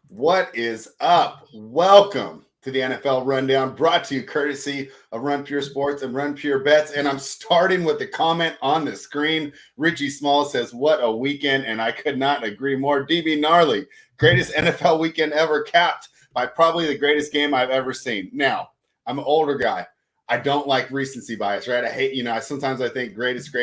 What is up? Welcome to the NFL Rundown, brought to you courtesy of Run Pure Sports and Run Pure Bets. And I'm starting with the comment on the screen. Richie Small says, what a weekend, and I could not agree more. DB Gnarly, greatest NFL weekend ever, capped by probably the greatest game I've ever seen. Now, I'm an older guy. I don't like recency bias, right? I hate, sometimes I think greatest. I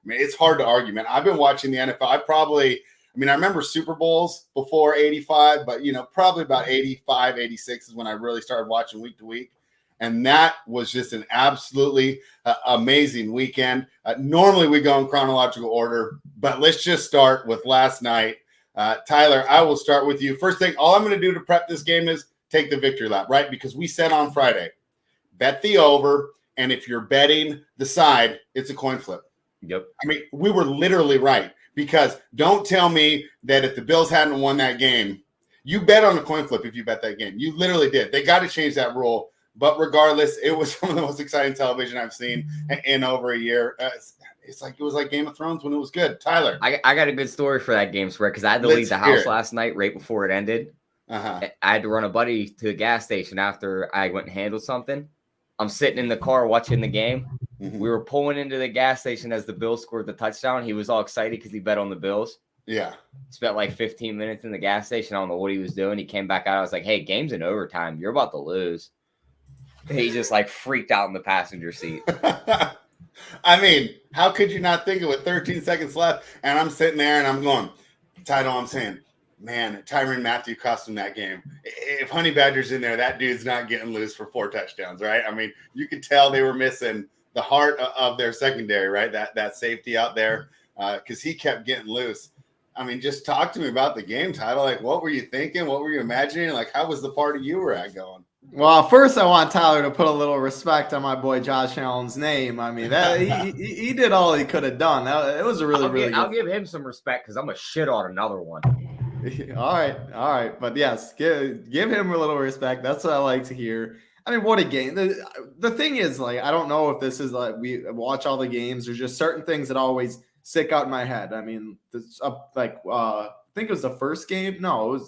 mean, it's hard to argue, man. I've been watching the NFL. I remember Super Bowls before 85, but, probably about 85, 86 is when I really started watching week to week. And that was just an absolutely amazing weekend. Normally we go in chronological order, but let's just start with last night. Tyler, I will start with you. First thing, all I'm going to do to prep this game is take the victory lap, right? Because we said on Friday, bet the over, and if you're betting the side, it's a coin flip. Yep. I mean, we were literally right. Because don't tell me that if the Bills hadn't won that game, you bet on a coin flip if you bet that game. You literally did. They got to change that rule. But regardless, it was some of the most exciting television I've seen in over a year. It was like Game of Thrones when it was good. Tyler. I got a good story for that game, Swear, because I had to leave the house last night right before it ended. I had to run a buddy to the gas station after I went and handled something. I'm sitting in the car watching the game. Mm-hmm. We were pulling into the gas station as the Bills scored the touchdown. He was all excited because he bet on the Bills. Yeah. Spent like 15 minutes in the gas station. I don't know what he was doing. He came back out. I was like, hey, game's in overtime. You're about to lose. He just like freaked out in the passenger seat. I mean, how could you not think of it? 13 seconds left. And I'm sitting there and I'm going, I'm saying, man, Tyrann Mathieu cost him that game. If Honey Badger's in there, that dude's not getting loose for 4 touchdowns, right? I mean, you could tell they were missing the heart of their secondary, right? That safety out there, because he kept getting loose. I mean, just talk to me about the game, Tyler. Like, what were you thinking? What were you imagining? Like, how was the party you were at going? Well, first I want Tyler to put a little respect on my boy Josh Allen's name. I mean, that he did all he could have done. It was a really good. I'll give him some respect because I'm a shit on another one. All right. But yes, give him a little respect. That's what I like to hear. I mean, what a game. The thing is, like, I don't know if this is like we watch all the games. There's just certain things that always stick out in my head. I mean, I think it was the first game. No, it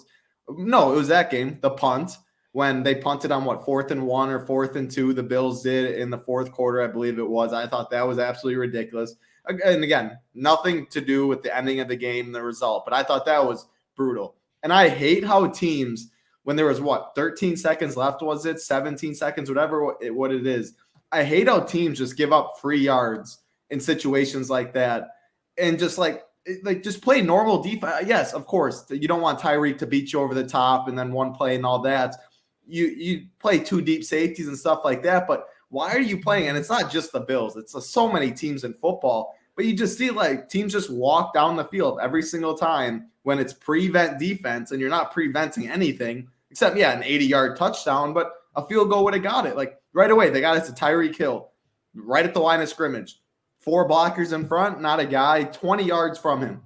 was that game, the punt, when they punted on 4th and 1 or 4th and 2. The Bills did in the fourth quarter, I believe it was. I thought that was absolutely ridiculous. And again, nothing to do with the ending of the game and the result, but I thought that was brutal. And I hate how teams, when there was 13 seconds left, was it 17 seconds, whatever what it is. I hate how teams just give up free yards in situations like that, and just just play normal defense. Yes, of course, you don't want Tyreek to beat you over the top and then one play and all that. You play 2 deep safeties and stuff like that, but why are you playing? And it's not just the Bills; it's so many teams in football. But you just see like teams just walk down the field every single time when it's prevent defense, and you're not preventing anything. Except, an 80-yard touchdown, but a field goal would have got it. Like, right away, they got it to Tyreek Hill, right at the line of scrimmage. 4 blockers in front, not a guy, 20 yards from him.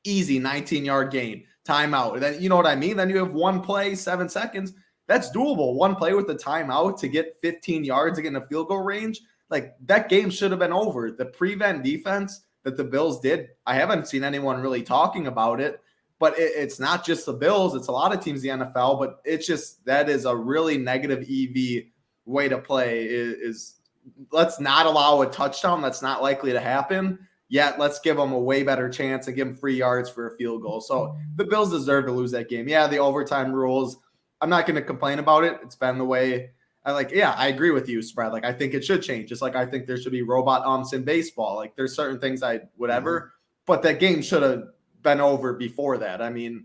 Easy 19-yard gain, timeout. And then, you know what I mean? Then you have 1 play, 7 seconds. That's doable. 1 play with the timeout to get 15 yards to get in a field goal range. Like, that game should have been over. The prevent defense that the Bills did, I haven't seen anyone really talking about it. But it's not just the Bills. It's a lot of teams in the NFL. But it's just that is a really negative EV way to play is let's not allow a touchdown. That's not likely to happen. Yet let's give them a way better chance and give them free yards for a field goal. So the Bills deserve to lose that game. Yeah, the overtime rules, I'm not going to complain about it. It's been the way I agree with you, Spread. Like, I think it should change. Just like I think there should be robot umps in baseball. Like, there's certain things but that game should have been over before that. I mean,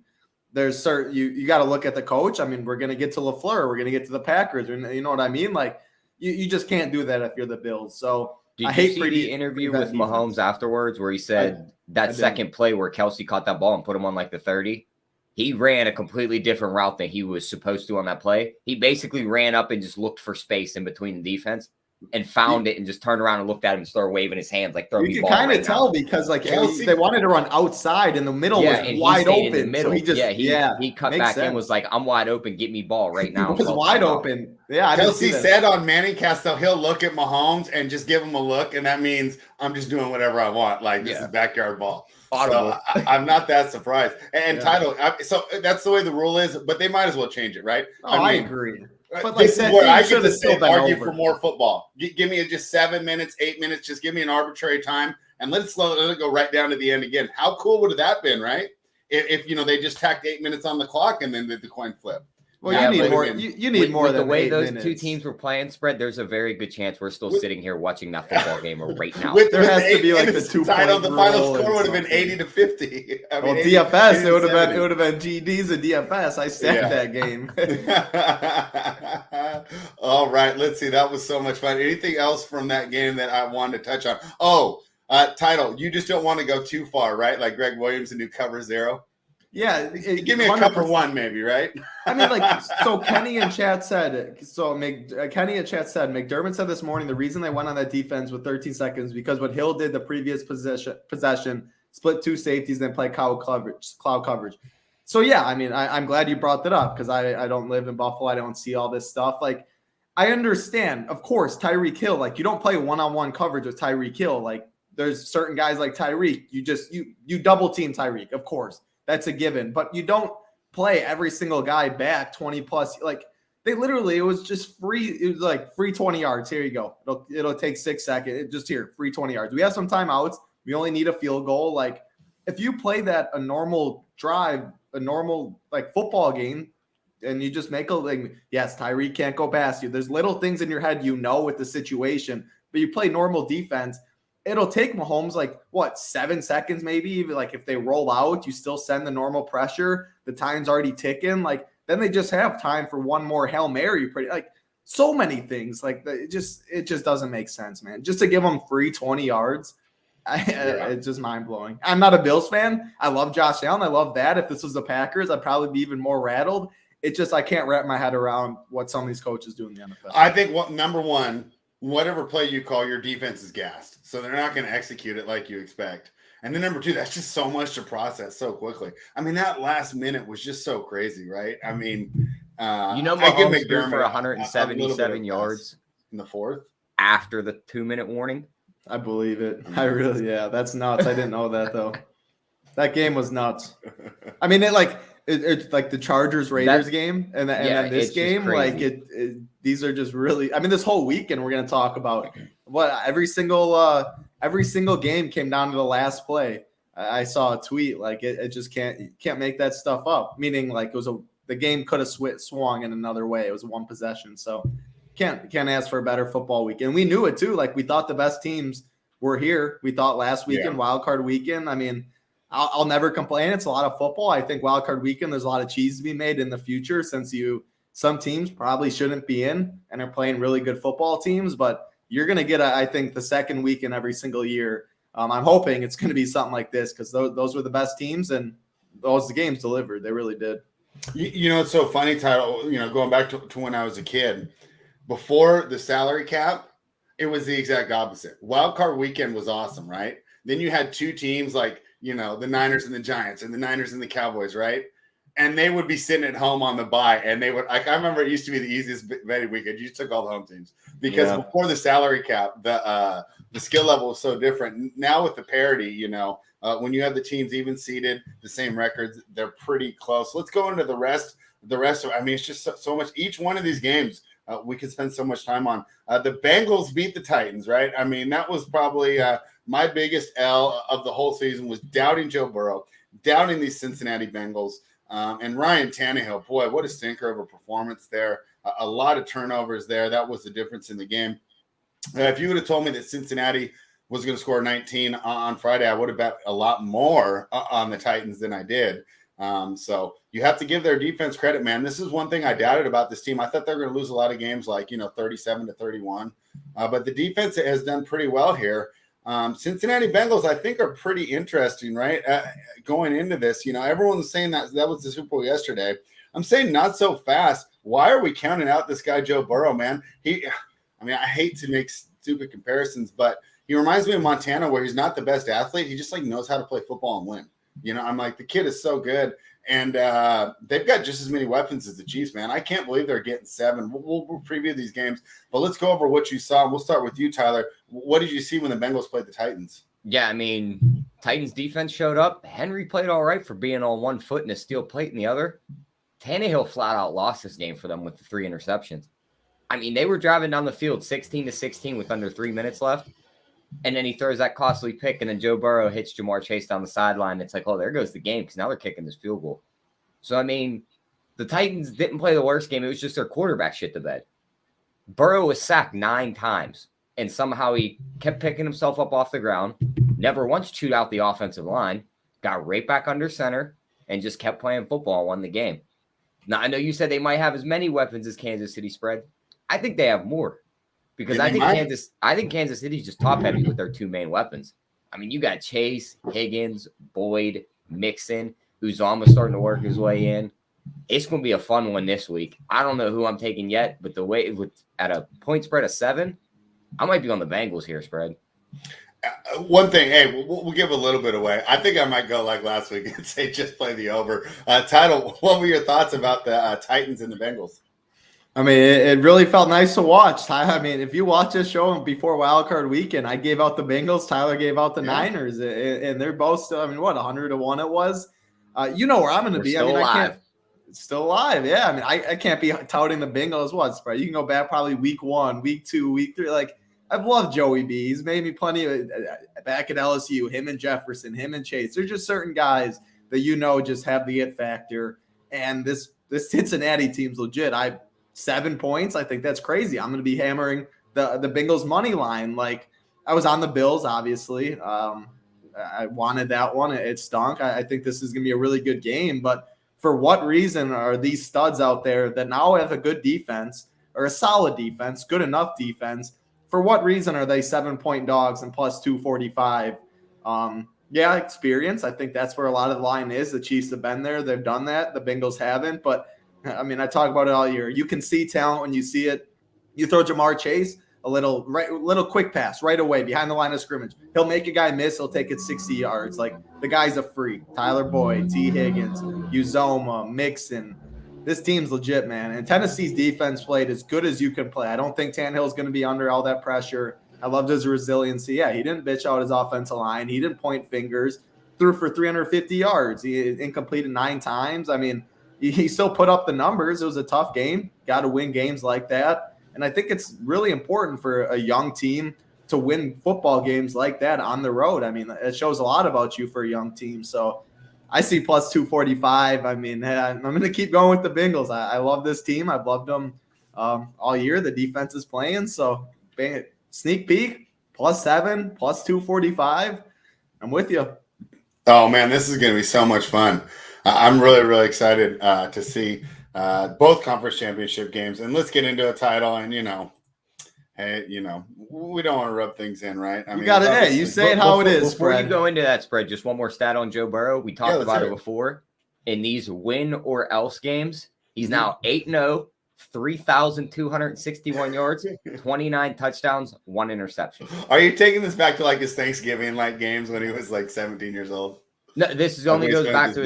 there's certain you got to look at the coach. I mean, we're going to get to LaFleur, we're going to get to the Packers, and you know what I mean? Like, you just can't do that if you're the Bills. So I hate the interview with Mahomes afterwards where he said that second play where Kelsey caught that ball and put him on like the 30. He ran a completely different route than he was supposed to on that play. He basically ran up and just looked for space in between the defense and found it and just turned around and looked at him and started waving his hands like throw me you ball. You can kind of right tell now. Because like they wanted to run outside and the middle was wide open. In the middle. So he cut back in, was like, I'm wide open, get me ball right now. He was wide open. Yeah, Kelsey said on Manningcast though he'll look at Mahomes and just give him a look, and that means I'm just doing whatever I want. Like this is backyard ball. Audible. So I'm not that surprised. And title, so that's the way the rule is, but they might as well change it, right? I agree. But this is where I get to say, argue for more football. Give me just 7 minutes, 8 minutes. Just give me an arbitrary time, and let it go right down to the end again. How cool would that have been, right? If they just tacked 8 minutes on the clock and then did the coin flip. Well, you need more. You need more than the way those minutes. Two teams were playing spread. There's a very good chance we're still sitting here watching that football game right now. There has to be like the 2 title. The final score would have been 80-50. Well, DFS, it would have been GDs and DFS. I stacked that game. All right, let's see. That was so much fun. Anything else from that game that I wanted to touch on? Oh, title. You just don't want to go too far, right? Like Greg Williams and who covers 0. Yeah, give me a cover 1, maybe, right? I mean, like, so Kenny and Chat said. Kenny and Chat said McDermott said this morning the reason they went on that defense with 13 seconds because what Hill did the previous possession split 2 safeties, then play cloud coverage. So yeah, I mean, I'm glad you brought that up because I don't live in Buffalo. I don't see all this stuff. Like, I understand, of course, Tyreek Hill. Like, you don't play one-on-one coverage with Tyreek Hill. Like, there's certain guys like Tyreek. You double team Tyreek, of course. That's a given, but you don't play every single guy back 20 plus. Like they literally, it was just free. It was like free 20 yards. Here you go. It'll take 6 seconds. Just here, free 20 yards. We have some timeouts. We only need a field goal. Like if you play that a normal drive, a normal like football game, and you just make yes, Tyreek can't go past you. There's little things in your head, with the situation, but you play normal defense. It'll take Mahomes 7 seconds, maybe even like if they roll out, you still send the normal pressure. The time's already ticking. Like then they just have time for one more Hail Mary. So many things. Like it just doesn't make sense, man. Just to give them free 20 yards, it's just mind blowing. I'm not a Bills fan. I love Josh Allen. I love that. If this was the Packers, I'd probably be even more rattled. It's just I can't wrap my head around what some of these coaches do in the NFL. I think number one, whatever play you call, your defense is gassed. So they're not going to execute it like you expect. And then number two, that's just so much to process so quickly. I mean, that last minute was just so crazy, right? I mean, Mahomes threw for 177 yards in the fourth after the 2-minute warning. I believe it. That's nuts. I didn't know that though. That game was nuts. I mean, it's like the Chargers Raiders game, and then this game, these are just really. I mean, this whole weekend we're going to talk about what every single game came down to the last play. I saw a tweet it just can't make that stuff up. Meaning the game could have swung in another way. It was one possession, so can't ask for a better football weekend. We knew it too. We thought the best teams were here. We thought last weekend, wild card weekend. I mean. I'll never complain. It's a lot of football. I think wild card weekend, there's a lot of cheese to be made in the future since some teams probably shouldn't be in and are playing really good football teams, but you're going to get, I think, the second weekend every single year. I'm hoping it's going to be something like this because those were the best teams and the games delivered. They really did. It's so funny, Tyler, going back to when I was a kid, before the salary cap, it was the exact opposite. Wild card weekend was awesome, right? Then you had two teams the Niners and the Giants and the Niners and the Cowboys, right? And they would be sitting at home on the bye. And they would, I remember it used to be the easiest betting weekend. You took all the home teams because before the salary cap, the skill level was so different. Now with the parity, when you have the teams even seeded, the same records, they're pretty close. Let's go into the rest of, I mean, it's just so much. Each one of these games, we could spend so much time on. The Bengals beat the Titans, right? I mean, that was probably my biggest L of the whole season was doubting Joe Burrow, doubting these Cincinnati Bengals, and Ryan Tannehill. Boy, what a stinker of a performance there. A lot of turnovers there. That was the difference in the game. If you would have told me that Cincinnati was going to score 19 on Friday, I would have bet a lot more on the Titans than I did. So you have to give their defense credit, man. This is one thing I doubted about this team. I thought they were going to lose a lot of games 37-31. But the defense has done pretty well here. Cincinnati Bengals, I think, are pretty interesting, right? Going into this, everyone's saying that was the Super Bowl yesterday. I'm saying not so fast. Why are we counting out this guy, Joe Burrow, man? I hate to make stupid comparisons, but he reminds me of Montana where he's not the best athlete. He just knows how to play football and win. I'm the kid is so good. And they've got just as many weapons as the Chiefs, man. I can't believe they're getting 7. We'll preview these games, but let's go over what you saw. We'll start with you, Tyler. What did you see when the Bengals played the Titans? Yeah, I mean, Titans defense showed up. Henry played all right for being on one foot and a steel plate in the other. Tannehill flat out lost this game for them with the 3 interceptions. I mean, they were driving down the field 16-16 with under 3 minutes left. And then he throws that costly pick, and then Joe Burrow hits Jamar Chase down the sideline. It's like, oh, there goes the game because now they're kicking this field goal. So, I mean, the Titans didn't play the worst game. It was just their quarterback shit the bed. Burrow was sacked 9 times, and somehow he kept picking himself up off the ground, never once chewed out the offensive line, got right back under center, and just kept playing football and won the game. Now, I know you said they might have as many weapons as Kansas City spread. I think they have more because I think Kansas City's just top heavy with their 2 main weapons. I mean, you got Chase, Higgins, Boyd, Mixon, Uzomah starting to work his way in. It's going to be a fun one this week. I don't know who I'm taking yet, but the way at a point spread of 7, I might be on the Bengals here spread. One thing, hey, we'll give a little bit away. I think I might go like last week and say just play the over. Title, what were your thoughts about the Titans and the Bengals? I mean, it really felt nice to watch. I mean, if you watch this show before Wildcard Weekend, I gave out the Bengals, Tyler gave out the Niners, and they're both still, I mean, what, 100-1 it was? You know where I'm going to be. I mean, I can't. It's still alive. Yeah. I mean, I can't be touting the Bengals what spread. You can go back probably week 1, week 2, week 3. Like, I've loved Joey B. He's made me plenty of back at LSU, him and Jefferson, him and Chase. There's just certain guys that just have the it factor. And this Cincinnati team's legit. 7 points. I think that's crazy. I'm going to be hammering the Bengals money line. Like, I was on the Bills, obviously. I wanted that one. It stunk. I think this is going to be a really good game. But for what reason are these studs out there that now have a good defense or a solid defense, good enough defense? For what reason are they 7-point dogs and plus 245? Yeah, experience. I think that's where a lot of the line is. The Chiefs have been there. They've done that. The Bengals haven't. But, I mean, I talk about it all year. You can see talent when you see it. You throw Jamar Chase a little quick pass right away behind the line of scrimmage. He'll make a guy miss. He'll take it 60 yards. Like, the guy's a freak. Tyler Boyd, T. Higgins, Uzomah, Mixon. This team's legit, man. And Tennessee's defense played as good as you can play. I don't think Tannehill's going to be under all that pressure. I loved his resiliency. Yeah, he didn't bitch out his offensive line. He didn't point fingers. Threw for 350 yards. He incompleted 9 times. I mean, he still put up the numbers. It was a tough game. Got to win games like that. And I think it's really important for a young team to win football games like that on the road. I mean, it shows a lot about you for a young team. So I see plus 245. I mean, I'm going to keep going with the Bengals. I love this team. I've loved them all year. The defense is playing. So sneak peek, plus 7, plus 245. I'm with you. Oh, man, this is going to be so much fun. I'm really, really excited to see both conference championship games. And let's get into a title. And, hey, we don't want to rub things in, right? I mean, hey, you say it how it is. Before you go into that spread, just one more stat on Joe Burrow. We talked about it before. In these win or else games, he's now 8-0, 3,261 yards, 29 touchdowns, 1 interception. Are you taking this back to like his Thanksgiving games when he was like 17 years old? No, this only goes back to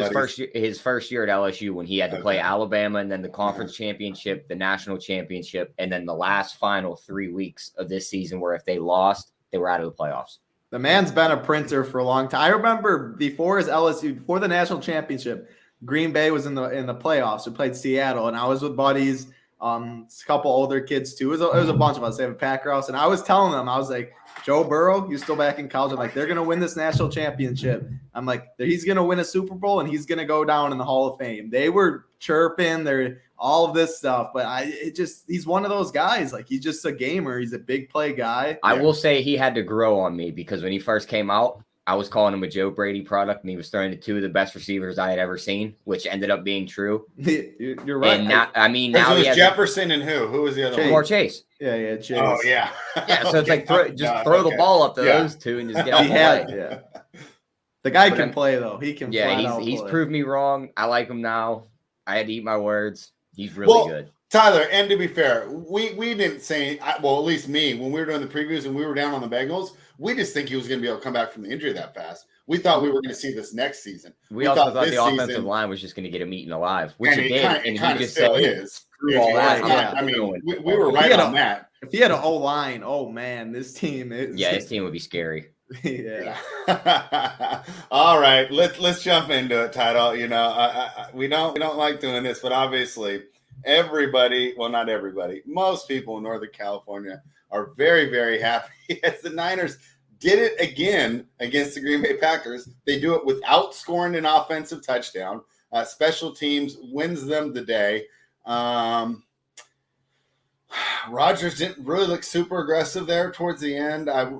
his first year at LSU when he had to play Alabama and then the conference championship, the national championship, and then the last final 3 weeks of this season where if they lost, they were out of the playoffs. The man's been a printer for a long time. I remember before his LSU, before the national championship, Green Bay was in the playoffs. We played Seattle, and I was with buddies, a couple older kids too. It was a bunch of us. They have a pack house, and I was telling them, I was like, Joe Burrow, he's still back in college. I'm like, they're going to win this national championship. I'm like, he's going to win a Super Bowl, and he's going to go down in the Hall of Fame. They were chirping. They're all of this stuff. But he's one of those guys. Like, he's just a gamer. He's a big play guy. I will say he had to grow on me because when he first came out, I was calling him a Joe Brady product, and he was throwing to 2 of the best receivers I had ever seen, which ended up being true. You're right. And now he has Jefferson and who? Who was the other one? Jamar Chase. Yeah, Chase. Oh, yeah. Yeah, so it's like throw the ball up to those 2 and just get out the way. Yeah. The guy can play, though. He can Yeah, he's proved me wrong. I like him now. I had to eat my words. He's really good. Tyler, and to be fair, we didn't say, well, at least me, when we were doing the previews and we were down on the Bengals, we just think he was going to be able to come back from the injury that fast. We thought we were going to see this next season. We also thought the offensive line was just going to get him eaten alive, which it did. And he just still is. We were right on that. If he had an O-line, oh, man, this team is. Yeah, his team would be scary. Yeah. All right, let's jump into it, Title. You know, we don't like doing this, but obviously everybody, well, not everybody, most people in Northern California are very, very happy as the Niners did it again against the Green Bay Packers. They do it without scoring an offensive touchdown. Special teams wins them the day. Rodgers didn't really look super aggressive there towards the end. I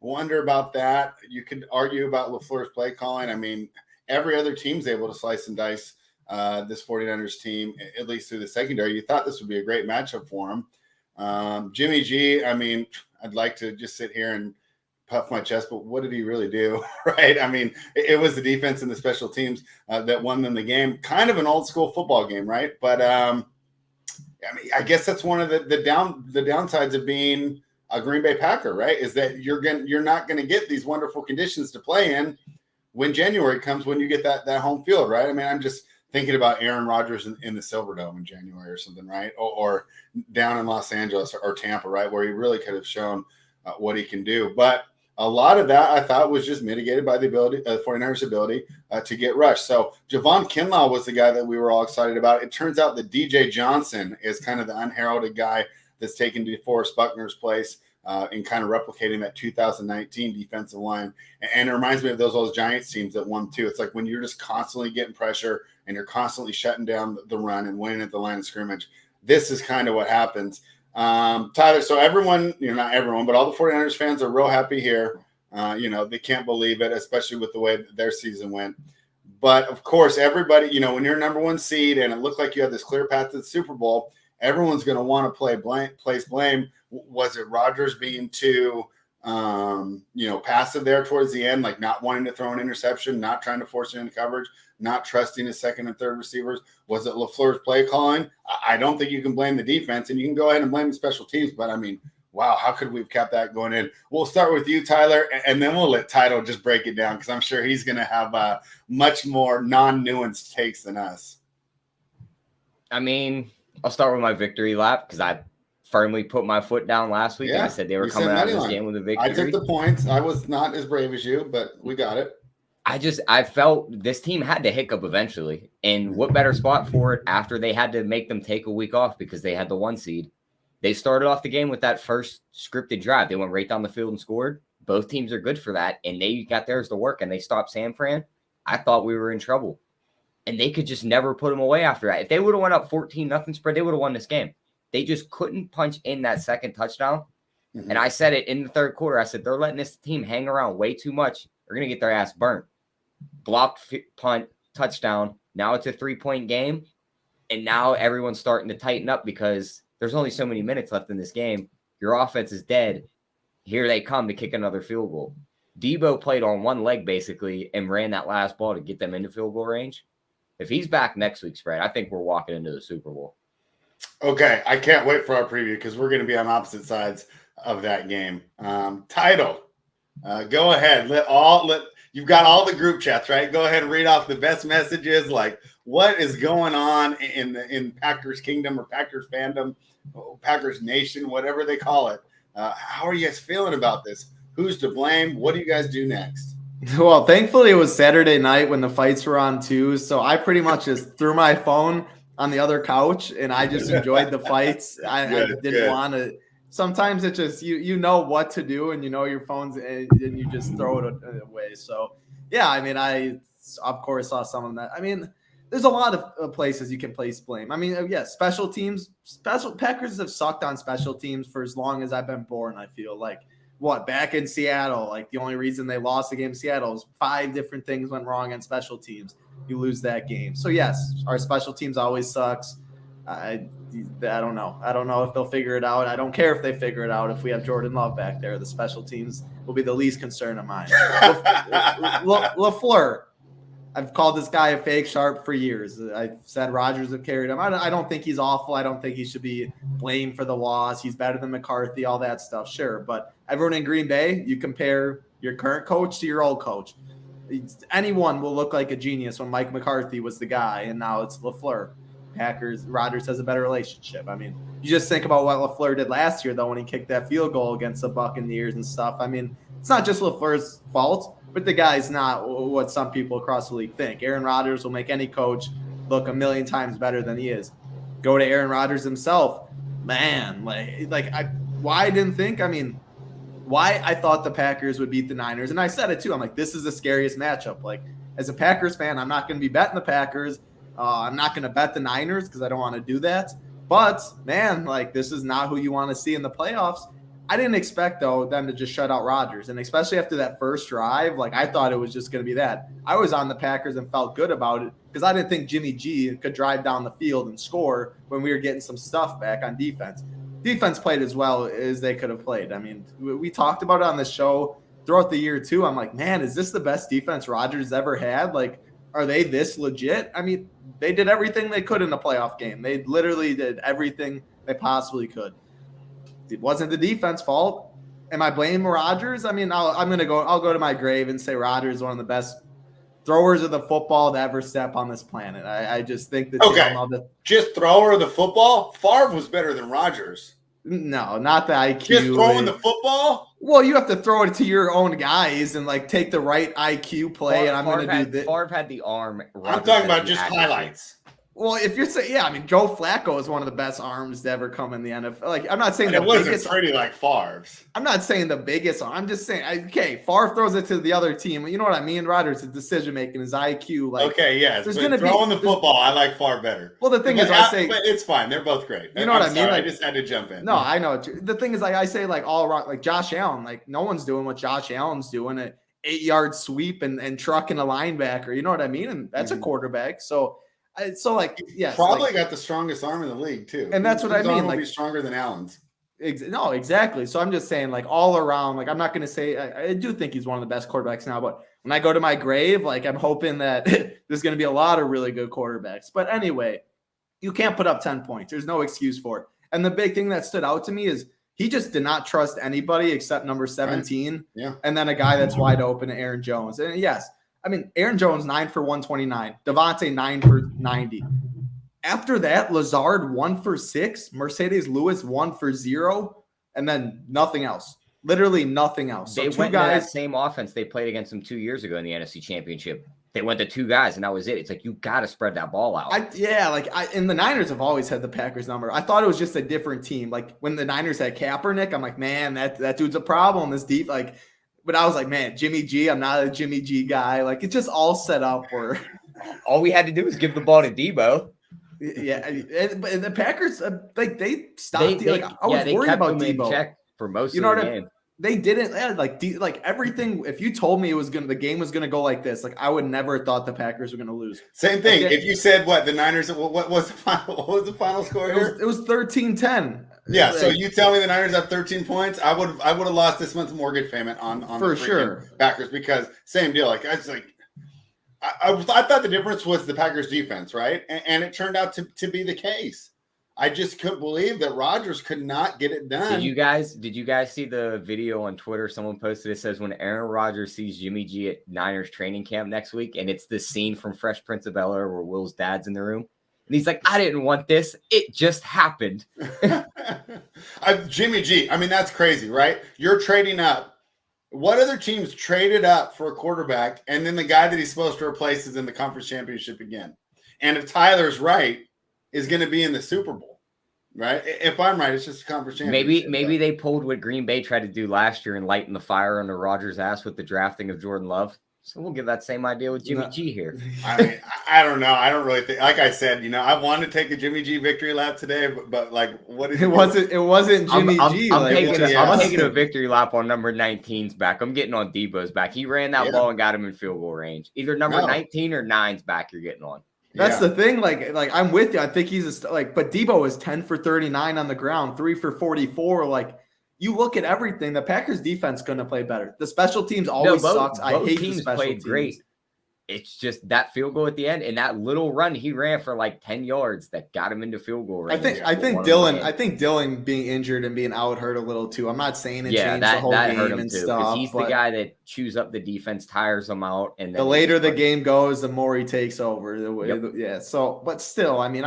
wonder about that. You could argue about LaFleur's play calling. I mean, every other team's able to slice and dice this 49ers team, at least through the secondary. You thought this would be a great matchup for him. Jimmy G, I mean, I'd like to just sit here and puff my chest, but what did he really do? Right? I mean, it was the defense and the special teams that won them the game. Kind of an old school football game, right? But I mean, I guess that's one of the downsides of being a Green Bay Packer, right? Is that you're not going to get these wonderful conditions to play in when January comes, when you get that home field, right? I mean, I'm just thinking about Aaron Rodgers in the Silverdome in January or something, right? Or down in Los Angeles or Tampa, right? Where he really could have shown what he can do. But a lot of that I thought was just mitigated by the 49ers ability to get rushed. So Javon Kinlaw was the guy that we were all excited about. It turns out that DJ Johnson is kind of the unheralded guy that's taken DeForest Buckner's place in kind of replicating that 2019 defensive line. And it reminds me of those Giants teams that won too. It's like when you're just constantly getting pressure and you're constantly shutting down the run and winning at the line of scrimmage. This is kind of what happens. Tyler, so everyone, not everyone, but all the 49ers fans are real happy here. They can't believe it, especially with the way that their season went. But of course, everybody, when you're number one seed and it looked like you had this clear path to the Super Bowl, everyone's going to want to place blame. Was it Rodgers being too, passive there towards the end, like not wanting to throw an interception, not trying to force it into coverage, not trusting his second and third receivers? Was it LaFleur's play calling? I don't think you can blame the defense, and you can go ahead and blame the special teams, but I mean, wow, how could we have kept that going in? We'll start with you, Tyler, and then we'll let Title just break it down because I'm sure he's going to have much more non-nuanced takes than us. I mean, I'll start with my victory lap because I firmly put my foot down last week. Yeah, and I said they were coming out of this game with a victory. I took the points. I was not as brave as you, but we got it. I felt this team had to hiccup eventually. And what better spot for it after they had to make them take a week off because they had the 1 seed. They started off the game with that first scripted drive. They went right down the field and scored. Both teams are good for that, and they got theirs to work, and they stopped San Fran. I thought we were in trouble. And they could just never put them away after that. If they would have went up 14-0 spread, they would have won this game. They just couldn't punch in that second touchdown. Mm-hmm. And I said it in the third quarter. I said, they're letting this team hang around way too much. They're going to get their ass burnt. Blocked punt, touchdown. Now it's a 3-point game. And now everyone's starting to tighten up because there's only so many minutes left in this game. Your offense is dead. Here they come to kick another field goal. Debo played on one leg basically and ran that last ball to get them into field goal range. If he's back next week, Spread, I think we're walking into the Super Bowl. Okay, I can't wait for our preview because we're going to be on opposite sides of that game. Title, go ahead. You've got all the group chats, right? Go ahead and read off the best messages. Like, what is going on in Packers Kingdom or Packers fandom, Packers Nation, whatever they call it. How are you guys feeling about this? Who's to blame? What do you guys do next? Well, thankfully it was Saturday night when the fights were on too. So I pretty much just threw my phone on the other couch and I just enjoyed the fights. I didn't want to. Sometimes it just, you know what to do and you know your phone's and you just throw it away. So yeah, I mean, I of course saw some of that. I mean, there's a lot of places you can place blame. I mean, yeah, special teams, Packers have sucked on special teams for as long as I've been born. I feel like back in Seattle, like the only reason they lost the game in Seattle is 5 different things went wrong on special teams. You lose that game. So yes, our special teams always sucks. I don't know. I don't know if they'll figure it out. I don't care if they figure it out. If we have Jordan Love back there, the special teams will be the least concern of mine. LaFleur, I've called this guy a fake sharp for years. I've said Rodgers have carried him. I don't think he's awful. I don't think he should be blamed for the loss. He's better than McCarthy, all that stuff. Sure. But everyone in Green Bay, you compare your current coach to your old coach. Anyone will look like a genius when Mike McCarthy was the guy, and now it's LaFleur. Rodgers has a better relationship. I mean, you just think about what LaFleur did last year, though, when he kicked that field goal against the Buccaneers and stuff. I mean, it's not just LaFleur's fault, but the guy's not what some people across the league think. Aaron Rodgers will make any coach look a million times better than he is. Go to Aaron Rodgers himself, man. Why I didn't think? I mean, why I thought the Packers would beat the Niners, and I said it too. I'm like, this is the scariest matchup. Like, as a Packers fan, I'm not going to be betting the Packers. I'm not going to bet the Niners because I don't want to do that. But man, like, this is not who you want to see in the playoffs. I didn't expect, though, them to just shut out Rodgers. And especially after that first drive, like, I thought it was just going to be that. I was on the Packers and felt good about it because I didn't think Jimmy G could drive down the field and score when we were getting some stuff back on defense. Defense played as well as they could have played. I mean, we talked about it on the show throughout the year, too. I'm like, man, is this the best defense Rodgers ever had? Like, are they this legit? I mean, they did everything they could in the playoff game. They literally did everything they possibly could. It wasn't the defense fault. Am I blaming Rodgers? I mean, I'll go to my grave and say Rodgers is one of the best throwers of the football to ever step on this planet. I just think that just thrower of the football. Favre was better than Rodgers. No, not the IQ. Just throwing the football. Well, you have to throw it to your own guys and like take the right IQ play. I'm going to do this. Favre had the arm. I'm talking about just highlights. Well, if you're saying, I mean, Joe Flacco is one of the best arms to ever come in the NFL. Like, I'm not saying it wasn't pretty like Favre's. I'm not saying the biggest arm. I'm just saying, okay, Favre throws it to the other team. You know what I mean? Rodgers' decision making, his IQ. Like, okay, yes. There's going to be throwing the football. I like Favre better. Well, the thing is, but it's fine. They're both great. You know what I mean? Like, I just had to jump in. No, I know. The thing is, like I say, like all around, like Josh Allen. Like no one's doing what Josh Allen's doing. An 8-yard sweep and trucking a linebacker. You know what I mean? And that's a quarterback. So like, yes, probably got the strongest arm in the league too, and that's what I mean. Like, be stronger than Allen's. No, exactly. So I'm just saying, like all around, like I'm not going to say I do think he's one of the best quarterbacks now, but when I go to my grave, like I'm hoping that there's going to be a lot of really good quarterbacks. But anyway, you can't put up 10 points. There's no excuse for it. And the big thing that stood out to me is he just did not trust anybody except number 17, right. Yeah, and then a guy that's wide open, Aaron Jones. And yes. I mean, Aaron Jones, 9 for 129. Devontae, 9 for 90. After that, Lazard, 1 for 6. Mercedes Lewis, 1 for 0. And then nothing else. Literally nothing else. So they went to that same offense they played against them 2 years ago in the NFC Championship. They went to 2 guys, and that was it. It's like, you got to spread that ball out. And the Niners have always had the Packers number. I thought it was just a different team. Like, when the Niners had Kaepernick, I'm like, man, that dude's a problem. This deep, like – but I was like, man, Jimmy G, I'm not a Jimmy G guy. Like, it's just all set up where all we had to do was give the ball to Debo. Yeah, but the Packers, like, they stopped. I was worried about Debo check for most of the game. They didn't like everything. If you told me the game was gonna go like this, like I would never have thought the Packers were gonna lose. Same thing. If you said the Niners, what was the final score here? It was 13-10. Yeah, so you tell me the Niners have 13 points, I would have lost this month's mortgage payment on for sure Packers, because same deal. Like I thought the difference was the Packers defense, right? And it turned out to be the case. I just couldn't believe that Rodgers could not get it done. Did you guys see the video on Twitter? Someone posted, it says when Aaron Rodgers sees Jimmy G at Niners training camp next week, and it's the scene from Fresh Prince of Bel-Air where Will's dad's in the room. And he's like, I didn't want this. It just happened. Jimmy G. I mean, that's crazy, right? You're trading up. What other teams traded up for a quarterback, and then the guy that he's supposed to replace is in the conference championship again? And if Tyler's right, is going to be in the Super Bowl, right? If I'm right, it's just a conference championship. Maybe they pulled what Green Bay tried to do last year and lighten the fire under Rodgers' ass with the drafting of Jordan Love. So we'll give that same idea with Jimmy G here. I mean, I don't know. I don't really think. Like I said, I wanted to take a Jimmy G victory lap today, but like, what is it? It wasn't Jimmy G. I'm taking a victory lap on number 19's back. I'm getting on Debo's back. He ran that ball and got him in field goal range. Either number 19 or 9's back. You're getting on. That's the thing. Like I'm with you. I think he's but Debo is 10 for 39 on the ground, 3 for 44. Like, you look at everything, the Packers defense going to play better. The special teams always sucks. I hate the special teams. Great. It's just that field goal at the end and that little run he ran for like 10 yards that got him into field goal range. I think Dylan being injured and being out hurt a little too. I'm not saying it changed the whole game and stuff. He's the guy that chews up the defense, tires them out, and then the later the game goes, the more he takes over. Yeah. So, but still, I mean,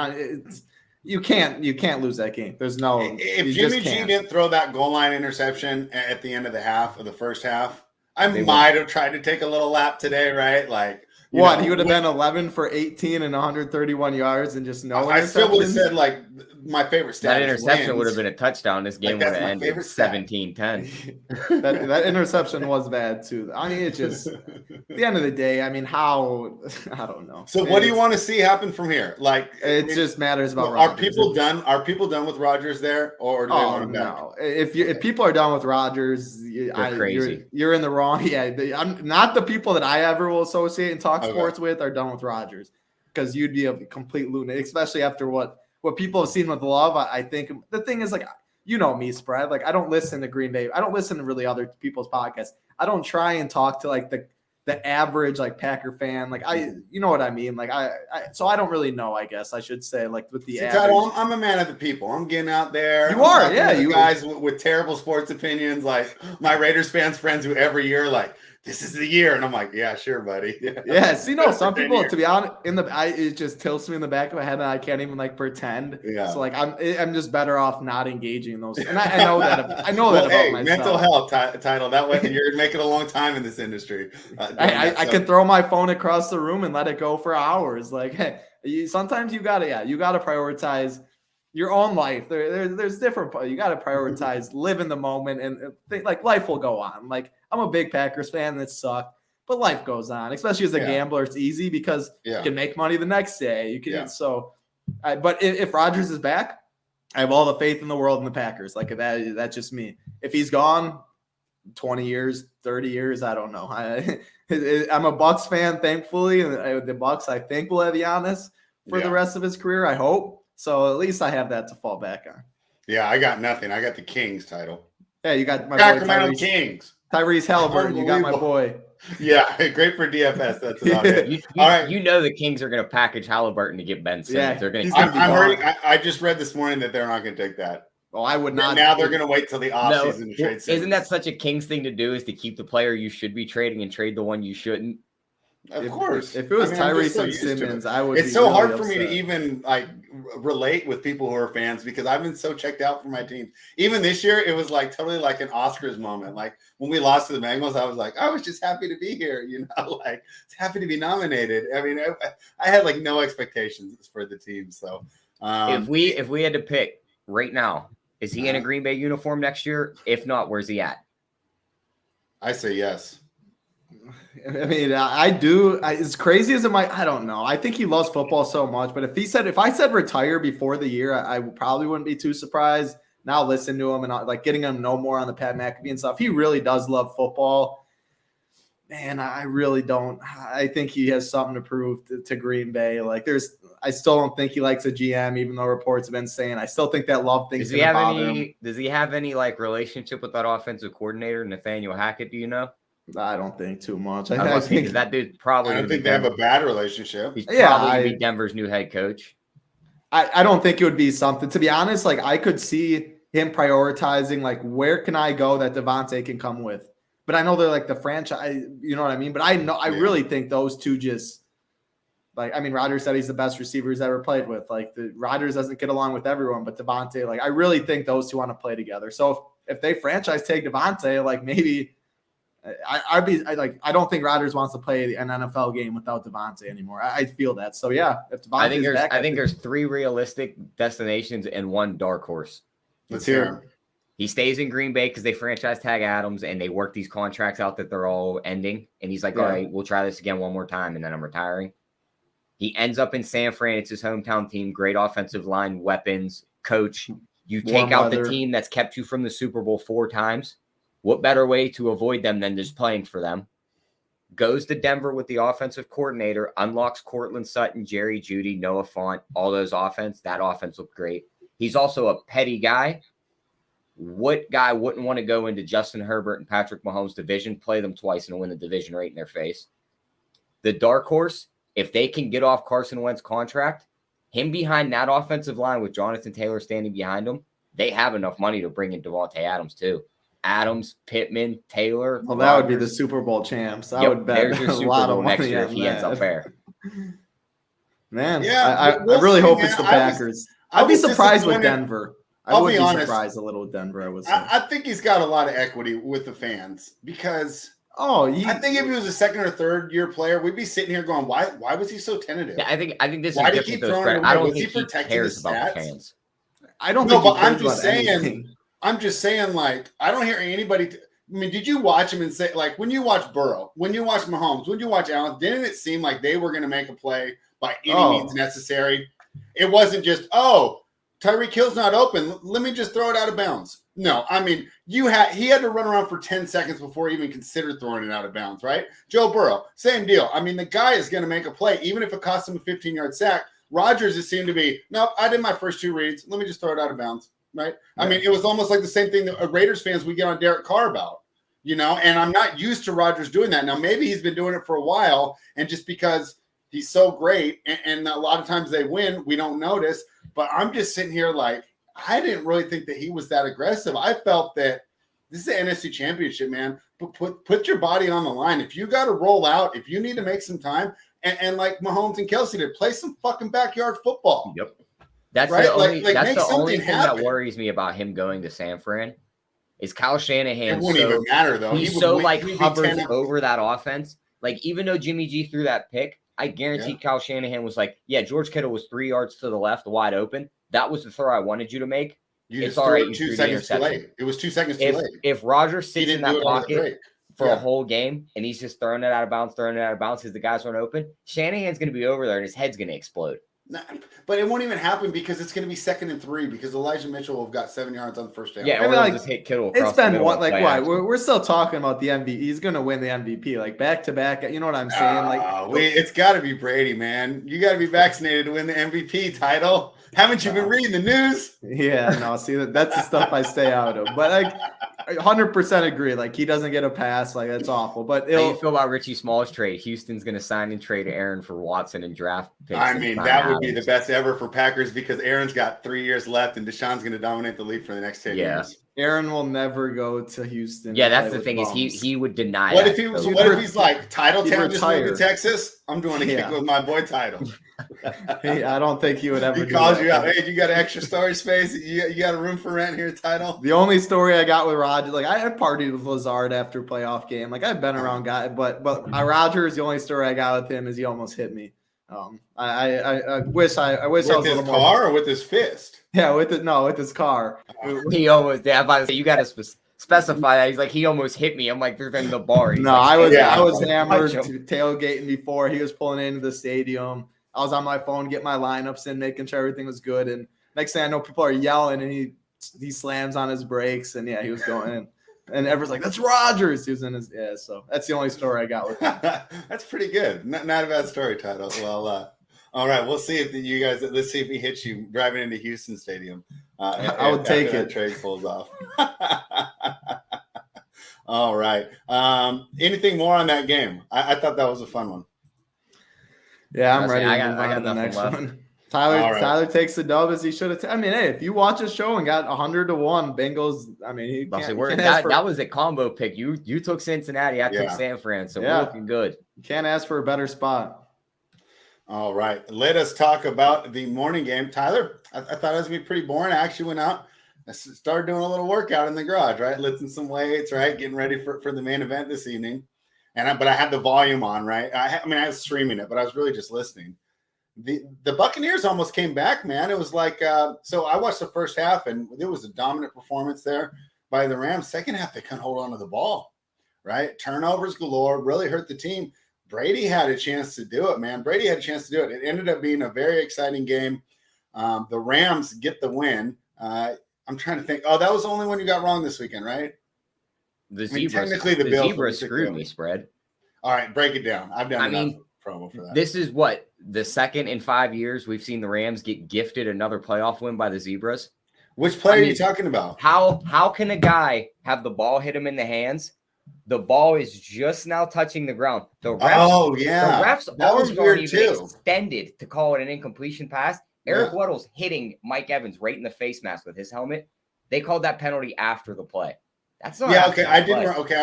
You can't lose that game. There's no. If Jimmy G didn't throw that goal line interception at the end of the first half, I might have tried to take a little lap today, right? Like, he would have been 11 for 18 and 131 yards and just no. I still would have said like my favorite stat. That interception would have been a touchdown. This game would have ended 17-10. that interception was bad too. I mean, it's just at the end of the day. I mean, I don't know. So what do you want to see happen from here? Like, it just matters about. Are people done? Are people done with Rodgers there, or do they want him back? No. If people are done with Rodgers, crazy. You're in the wrong. Yeah, I'm not the people that I ever will associate and talk sports with are done with Rodgers, because you'd be a complete lunatic, especially after what people have seen with Love. I think the thing is, like, me, Spread. Like, I don't listen to Green Bay. I don't listen to really other people's podcasts. I don't try and talk to like the average like Packer fan. Like, you know what I mean? Like, so I don't really know, I guess I should say, like, with the average. I'm a man of the people. I'm getting out there. You are, yeah. You guys with terrible sports opinions, like my Raiders fans friends who every year like, this is the year, and I'm like, yeah, sure, buddy. Yeah, some people, to be honest, it just tilts me in the back of my head, and I can't even like pretend. Yeah. So like, I'm just better off not engaging in those. And I know that. I know that about myself. Mental health title. That way, you're making a long time in this industry. I can throw my phone across the room and let it go for hours. Like, hey, sometimes you gotta prioritize your own life. There's different. You gotta prioritize, live in the moment, and think like life will go on. Like, I'm a big Packers fan. That sucked, but life goes on. Especially as a gambler, it's easy because you can make money the next day. You can but if Rodgers is back, I have all the faith in the world in the Packers. Like, that's just me. If he's gone 20 years, 30 years, I don't know. I'm a Bucs fan, thankfully, and the Bucs, I think, will have Giannis for the rest of his career. I hope so. At least I have that to fall back on. Yeah, I got nothing. I got the Kings title. Yeah, you got my Sacramento Kings. Tyrese Halliburton, you got my boy. Yeah, great for DFS. That's about it. All right, the Kings are going to package Halliburton to get Ben Simmons. Yeah, they're going. I just read this morning that they're not going to take that. Oh, I would not. Now they're going to wait till the offseason to trade Simmons. Isn't that such a Kings thing to do? Is to keep the player you should be trading and trade the one you shouldn't? Of course. If it was Tyrese and Simmons, I would. It's so hard for me to even like relate with people who are fans because I've been so checked out for my team. Even this year, it was like totally like an Oscars moment. Like when we lost to the Bengals, I was like, I was just happy to be here, like happy to be nominated. I mean, I had like no expectations for the team. So if we had to pick right now, is he in a Green Bay uniform next year? If not, where's he at? I say yes. I mean, I do. As crazy as it might, I don't know. I think he loves football so much. But if I said retire before the year, I probably wouldn't be too surprised. Now listen to him and like getting him to know more on the Pat McAfee and stuff. He really does love football. Man, I really don't. I think he has something to prove to Green Bay. Like I still don't think he likes a GM, even though reports have been saying. I still think that love thing. Does he have any like relationship with that offensive coordinator, Nathaniel Hackett? Do you know? I don't think too much. I think that dude probably. I don't think they have a bad relationship. He's probably Denver's new head coach. I don't think it would be something. To be honest, like I could see him prioritizing like where can I go that Devontae can come with. But I know they're like the franchise. You know what I mean? But I really think those two just like. I mean, Rodgers said he's the best receiver he's ever played with. Like Rodgers doesn't get along with everyone, but Devontae, like I really think those two want to play together. So if they franchise tag Devontae, like maybe. I don't think Rodgers wants to play an NFL game without Devontae anymore. I feel that. So yeah, if Devontae's back, I think there's 3 realistic destinations and 1 dark horse. Let's hear him. He stays in Green Bay because they franchise tag Adams and they work these contracts out that they're all ending. And he's like, all right, we'll try this again one more time and then I'm retiring. He ends up in San Fran. It's his hometown team. Great offensive line, weapons, coach. You take out the team that's kept you from the Super Bowl 4 times. What better way to avoid them than just playing for them? Goes to Denver with the offensive coordinator, unlocks Cortland Sutton, Jerry Jeudy, Noah Fant, all those offense. That offense looked great. He's also a petty guy. What guy wouldn't want to go into Justin Herbert and Patrick Mahomes' division, play them twice, and win the division right in their face? The dark horse, if they can get off Carson Wentz's contract, him behind that offensive line with Jonathan Taylor standing behind him, they have enough money to bring in Devontae Adams too. Adams, Pittman, Taylor. Well, that would be the Super Bowl champs. I would bet there's your Super Bowl next year if he ends up there. Man, yeah, I really hope it's the Packers. I'll be surprised with Denver. I would be honest, surprised a little with Denver, I would say. I think he's got a lot of equity with the fans because I think if he was a second or third year player, we'd be sitting here going, why was he so tentative? Yeah, I think this why is did he keep throwing it away? I don't was think he cares about the fans. I don't think. No, but I'm just saying, like, I don't hear anybody. I mean, did you watch him and say, like, when you watch Burrow, when you watch Mahomes, when you watch Allen, didn't it seem like they were going to make a play by any means necessary? It wasn't just, Tyreek Hill's not open. Let me just throw it out of bounds. No, I mean, he had to run around for 10 seconds before he even considered throwing it out of bounds, right? Joe Burrow, same deal. I mean, the guy is going to make a play, even if it costs him a 15-yard sack. Rodgers, it seemed to be, nope, I did my first 2 reads. Let me just throw it out of bounds, right? Yeah. I mean, it was almost like the same thing that Raiders fans we get on Derek Carr about, and I'm not used to Rodgers doing that. Now, maybe he's been doing it for a while, and just because he's so great, and a lot of times they win, we don't notice. But I'm just sitting here like, I didn't really think that he was that aggressive. I felt that this is the NFC Championship, man. Put your body on the line. If you got to roll out, if you need to make some time, and like Mahomes and Kelsey did, play some fucking backyard football. Yep. That's right? The only thing that worries me about him going to San Fran is Kyle Shanahan. It wouldn't even matter, though. He's hovers over that offense. Like, even though Jimmy G threw that pick, I guarantee Kyle Shanahan was like, George Kittle was 3 yards to the left, wide open. That was the throw I wanted you to make. It's all right. 2 seconds too late. It was 2 seconds too late. If Rodgers sits in that pocket for a whole game and he's just throwing it out of bounds because the guys weren't open, Shanahan's going to be over there and his head's going to explode. But it won't even happen because it's going to be 2nd and 3 because Elijah Mitchell will have got 7 yards on the first down. Yeah, or just hit Kittle. It's been we're still talking about the MVP. He's going to win the MVP, like back to back. You know what I'm saying? It's got to be Brady, man. You got to be vaccinated to win the MVP title. Haven't you been reading the news? Yeah, no. See, that's the stuff I stay out of. But I 100% agree. Like, he doesn't get a pass. Like, that's awful. But how you feel about Richie Small's trade? Houston's going to sign and trade Aaron for Watson and draft picks. I mean, that would be the best ever for Packers because Aaron's got 3 years left and Deshaun's going to dominate the league for the next 10 years. Aaron will never go to Houston. Yeah, that's the thing is he would deny. What if he's like Titletown just moved to Texas? I'm doing a kick with my boy Title. I don't think he would ever. He calls you out. Hey, you got extra storage space? You got a room for rent here, Title? The only story I got with Rodgers, like I had partied with Lazard after playoff game. Like I've been around guys, but Rodgers, the only story I got with him is he almost hit me. I wish I was a little more. With his car or with his fist? Yeah, with his car. He almost. Yeah, about to say you got to specify that. He's like he almost hit me. I'm like they're in the bar. No, I was hammered tailgating before he was pulling into the stadium. I was on my phone getting my lineups in, making sure everything was good. And next thing I know, people are yelling, and he slams on his brakes, and he was going in. And everyone's like, "That's Rodgers." He was in his so that's the only story I got with him. That's pretty good. Not a bad story, Title. Well, all right, we'll see if you guys. Let's see if he hits you driving into Houston Stadium. I would take it. Trade pulls off. All right. Anything more on that game? I thought that was a fun one. Yeah, I'm ready. I got the next one. Tyler takes the dub as he should have. I mean, hey, if you watch a show and got 100-1 Bengals, I mean, that was a combo pick. You took Cincinnati, I took San Fran, so we're looking good. You can't ask for a better spot. All right, let us talk about the morning game. Tyler, I thought it was going to be pretty boring. I actually went out. I started doing a little workout in the garage, right? Lifting some weights, right? Getting ready for the main event this evening. But I had the volume on, right? I was streaming it, but I was really just listening. The Buccaneers almost came back, man. It was like so I watched the first half, and there was a dominant performance there by the Rams. Second half, they couldn't hold on to the ball, right? Turnovers galore, really hurt the team. Brady had a chance to do it, man. Brady had a chance to do it. It ended up being a very exciting game. The Rams get the win. I'm trying to think. Oh, that was the only one you got wrong this weekend, right? The Zebra screwed me, spread. All right, break it down. I've done enough promo for that. This is what the second in 5 years we've seen the Rams get gifted another playoff win by the Zebras. Which player are you talking about? How can a guy have the ball hit him in the hands? The ball is just now touching the ground. The refs arms aren't even extended to call it an incompletion pass. Eric Weddle's hitting Mike Evans right in the face mask with his helmet. They called that penalty after the play. That's not I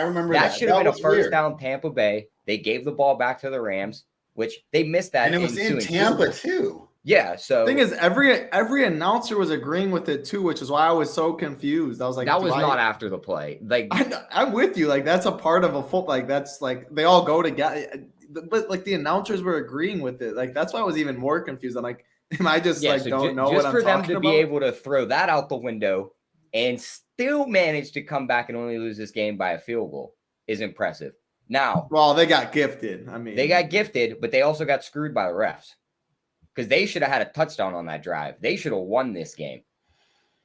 remember that. That should have been a first down Tampa Bay. They gave the ball back to the Rams, which they missed that. And it was in Tampa too. Yeah. So thing is, every announcer was agreeing with it too, which is why I was so confused. I was like, that was not after the play. Like I'm with you. Like that's a part of a football. Like that's like they all go together. But like the announcers were agreeing with it. Like that's why I was even more confused. I'm like, am I just don't know what I'm talking about? Just for them to be able to throw that out the window and still manage to come back and only lose this game by a field goal is impressive. Now, well, they got gifted. I mean, they got gifted, but they also got screwed by the refs because they should have had a touchdown on that drive. They should have won this game.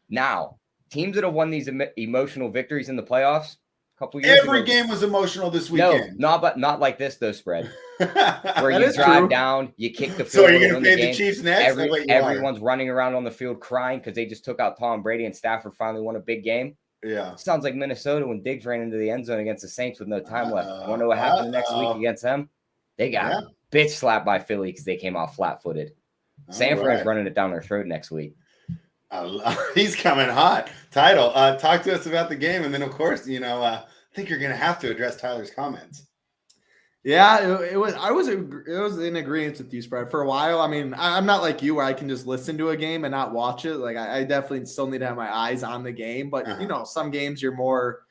Now, teams that have won these emotional victories in the playoffs, a couple years ago. Every game was emotional this weekend. No, not like this though, spread. Where you drive down, you kick the field. So are you going to pay the Chiefs next? Everyone's running around on the field crying because they just took out Tom Brady and Stafford finally won a big game. Yeah. Sounds like Minnesota when Diggs ran into the end zone against the Saints with no time left. Want to know what happened the next week against them? They got bitch slapped by Philly because they came out flat-footed. San Fran's running it down their throat next week. He's coming hot. Title, talk to us about the game. And then, of course, I think you're going to have to address Tyler's comments. Yeah, it was in agreement with you, Spread. For a while, I mean, I'm not like you where I can just listen to a game and not watch it. Like I definitely still need to have my eyes on the game. But some games you're more.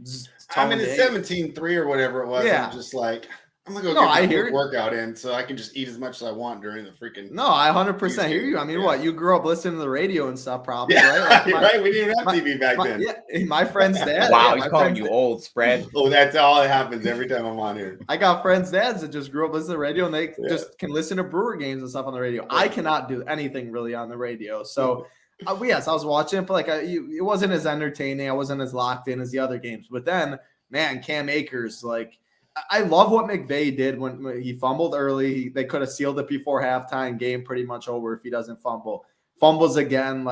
It's 17-3 or whatever it was. Yeah. I'm just like, I'm gonna go get my workout in so I can just eat as much as I want during the freaking. No, I 100% hear you. I mean, what you grew up listening to the radio and stuff, probably, right? Like right. We didn't have TV back then. Yeah, my friend's dad. Wow, he's calling you old, Spread. Oh, that's all that happens every time I'm on here. I got friends' dads that just grew up listening to the radio and they just can listen to Brewer games and stuff on the radio. I cannot do anything really on the radio, so. Yes, I was watching it, but it wasn't as entertaining. I wasn't as locked in as the other games. But then, man, Cam Akers, I love what McVay did when he fumbled early. They could have sealed it before halftime. Game pretty much over if he doesn't fumble. Fumbles again,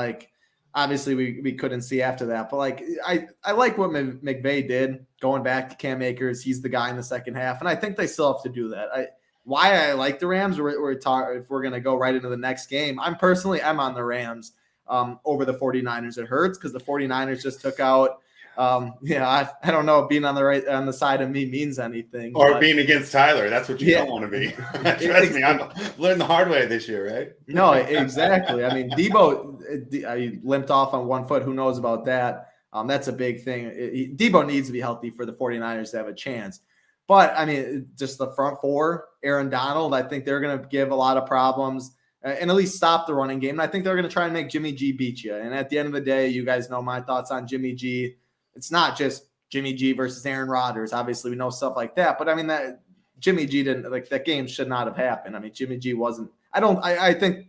obviously we couldn't see after that. But I like what McVay did going back to Cam Akers. He's the guy in the second half, and I think they still have to do that. Why I like the Rams, if we're going to go right into the next game, I'm on the Rams. Over the 49ers. It hurts because the 49ers just took out I don't know if being on the side of me means anything. Or being against Tyler. That's what you don't want to be. Trust me, I've learned the hard way this year, right? No, exactly. I mean, Debo limped off on one foot. Who knows about that? That's a big thing. Debo needs to be healthy for the 49ers to have a chance. But, I mean, just the front four, Aaron Donald, I think they're going to give a lot of problems. And at least stop the running game. And I think they're going to try and make Jimmy G beat you. And at the end of the day, you guys know my thoughts on Jimmy G. It's not just Jimmy G versus Aaron Rodgers. Obviously, we know stuff like that. But, I mean, that Jimmy G didn't – that game should not have happened. I mean, Jimmy G wasn't – I think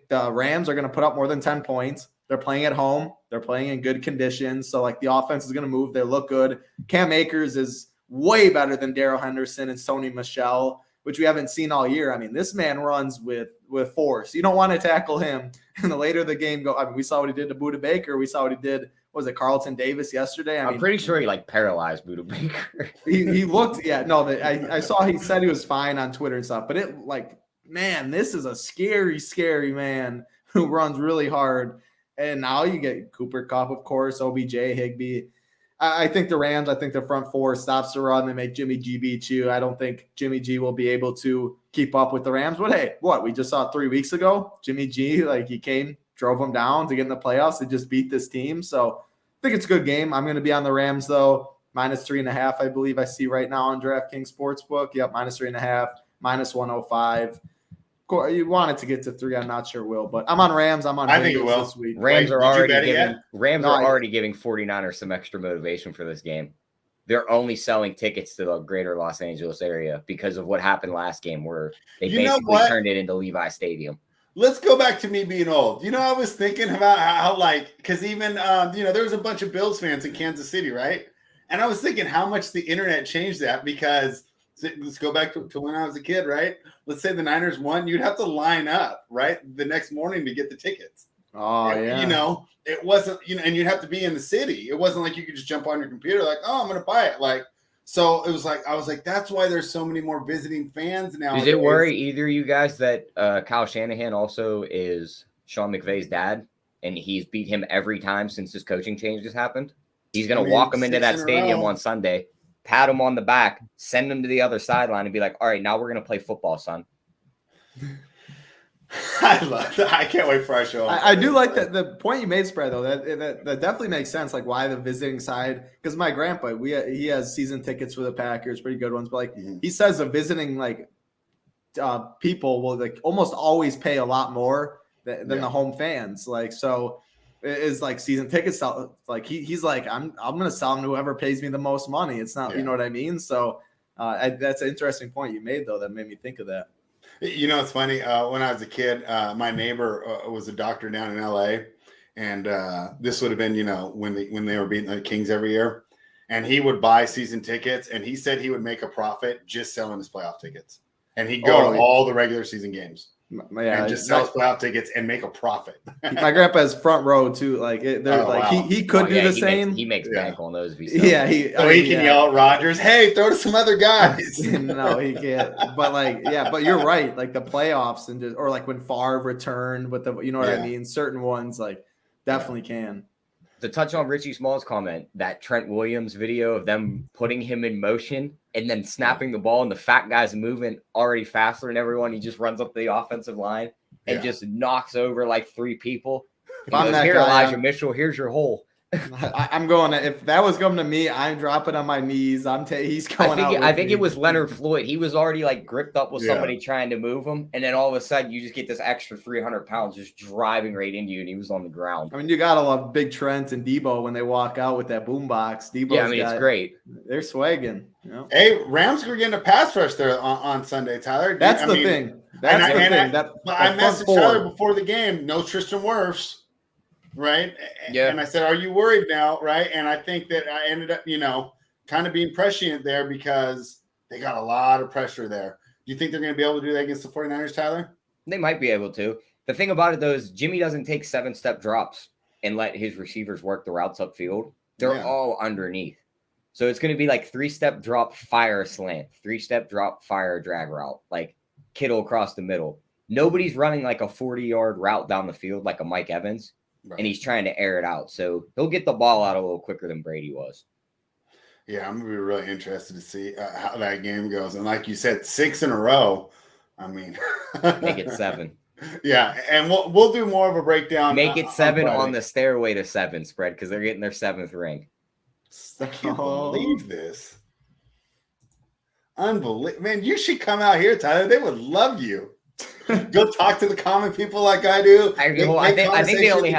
the Rams are going to put up more than 10 points. They're playing at home. They're playing in good conditions. So, the offense is going to move. They look good. Cam Akers is way better than Darrell Henderson and Sony Michel, which we haven't seen all year. I mean, this man runs with force. You don't want to tackle him. And the later the game goes, I mean, we saw what he did to Budda Baker. We saw what he did, Carlton Davis yesterday? I'm pretty sure he paralyzed Budda Baker. he looked, I saw he said he was fine on Twitter and stuff. But man, this is a scary, scary man who runs really hard. And now you get Cooper Kupp, of course, OBJ, Higbee. I think the Rams, the front four stops the run. They make Jimmy G beat you. I don't think Jimmy G will be able to keep up with the Rams. But, hey, we just saw 3 weeks ago. Jimmy G, he came, drove them down to get in the playoffs. They just beat this team. So I think it's a good game. I'm going to be on the Rams, though. -3.5, I believe I see right now on DraftKings Sportsbook. Yep, -3.5, -105. You want it to get to 3. I'm not sure will, but I'm on Rams. I'm on I think it will. This week. Rams are already giving 49ers some extra motivation for this game. They're only selling tickets to the greater Los Angeles area because of what happened last game where they basically turned it into Levi Stadium. Let's go back to me being old. I was thinking about how because even, there was a bunch of Bills fans in Kansas City, right? And I was thinking how much the internet changed that because – let's go back to when I was a kid, right? Let's say the Niners won. You'd have to line up, right, the next morning to get the tickets. Oh, yeah. It wasn't, and you'd have to be in the city. It wasn't like you could just jump on your computer I'm going to buy it. So it was I was like, that's why there's so many more visiting fans now. Does it worry either of you guys that Kyle Shanahan also is Sean McVay's dad and he's beat him every time since his coaching change has happened? He's going to walk him into that stadium on Sunday, pat him on the back, send him to the other sideline and be like, all right, now we're going to play football, son. I love that. I can't wait for our show. I do like that the point you made, Spread, though. That definitely makes sense. Like why the visiting side? Because my grandpa, he has season tickets for the Packers, pretty good ones. But like he says, the visiting people will like almost always pay a lot more than the home fans. Like so, is like season tickets. Like he's like I'm gonna sell them to whoever pays me the most money. It's not you know what I mean. So that's an interesting point you made though. That made me think of that. You know, it's funny. When I was a kid, my neighbor was a doctor down in LA, and this would have been, when they were beating the Kings every year, and he would buy season tickets, and he said he would make a profit just selling his playoff tickets, and he'd go to all the regular season games. And just sell playoff tickets and make a profit. My grandpa has front row too. Like he could do the same. He makes bank on those. He can yell at Rodgers, "Hey, throw to some other guys." No, he can't. But but you're right. Like the playoffs or like when Favre returned with the, what I mean. Certain ones definitely can. To touch on Richie Small's comment, that Trent Williams video of them putting him in motion and then snapping the ball, and the fat guy's moving already faster than everyone. He just runs up the offensive line and just knocks over like 3 people. He goes, "Here, Elijah Mitchell, here's your hole." I'm going to, if that was coming to me, I'm dropping on my knees. He's going out. I think it was Leonard Floyd. He was already gripped up with somebody trying to move him. And then all of a sudden you just get this extra 300 pounds just driving right into you. And he was on the ground. I mean, you got to love Big Trent and Debo when they walk out with that boombox. It's great. They're swagging. Hey, Rams were getting a pass rush there on Sunday, Tyler. That's the thing. I messaged Tyler before the game, no Tristan Wirfs. Right. Yeah. And I said, "Are you worried now?" Right. And I think that I ended up, kind of being prescient there because they got a lot of pressure there. Do you think they're going to be able to do that against the 49ers, Tyler? They might be able to. The thing about it, though, is Jimmy doesn't take 7-step drops and let his receivers work the routes upfield. They're all underneath. So it's going to be like 3-step drop, fire a slant, 3-step drop, fire a drag route, like Kittle across the middle. Nobody's running like a 40-yard route down the field like a Mike Evans. Right. And he's trying to air it out. So he'll get the ball out a little quicker than Brady was. Yeah, I'm going to be really interested to see how that game goes. And like you said, 6 in a row. I mean. Make it 7. Yeah, and we'll do more of a breakdown. Make it 7 on the stairway to 7 spread because they're getting their 7th ring. I can't believe this. Unbelievable. Man, you should come out here, Tyler. They would love you. Go talk to the common people like I do. I think they only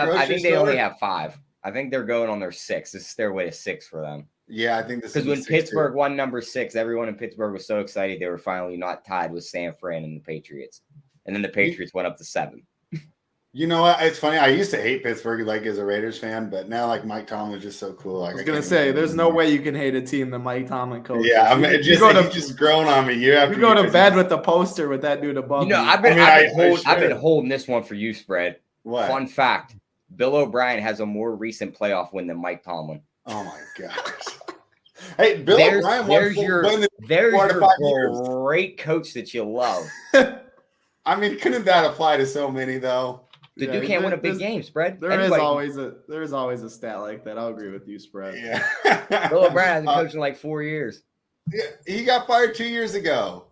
have 5. I think they're going on their 6. This is their way to 6 for them. Yeah, I think this is because when Pittsburgh won number 6, everyone in Pittsburgh was so excited they were finally not tied with San Fran and the Patriots, and then the Patriots went up to 7. You know what? It's funny. I used to hate Pittsburgh, as a Raiders fan, but now Mike Tomlin is just so cool. I was gonna say, there's no way you can hate a team that Mike Tomlin coaches. Yeah, I mean, just grown on me. You go to bed with the poster with that dude above. I've been holding this one for you, Spread. What? Fun fact: Bill O'Brien has a more recent playoff win than Mike Tomlin. Oh my gosh! Hey, Bill O'Brien. There's your great coach that you love. I mean, couldn't that apply to so many though? The dude can't win a big game, Spread. There is always a stat like that. I'll agree with you, Spread. Yeah. Bill O'Brien hasn't coached in like 4 years. Yeah, he got fired 2 years ago.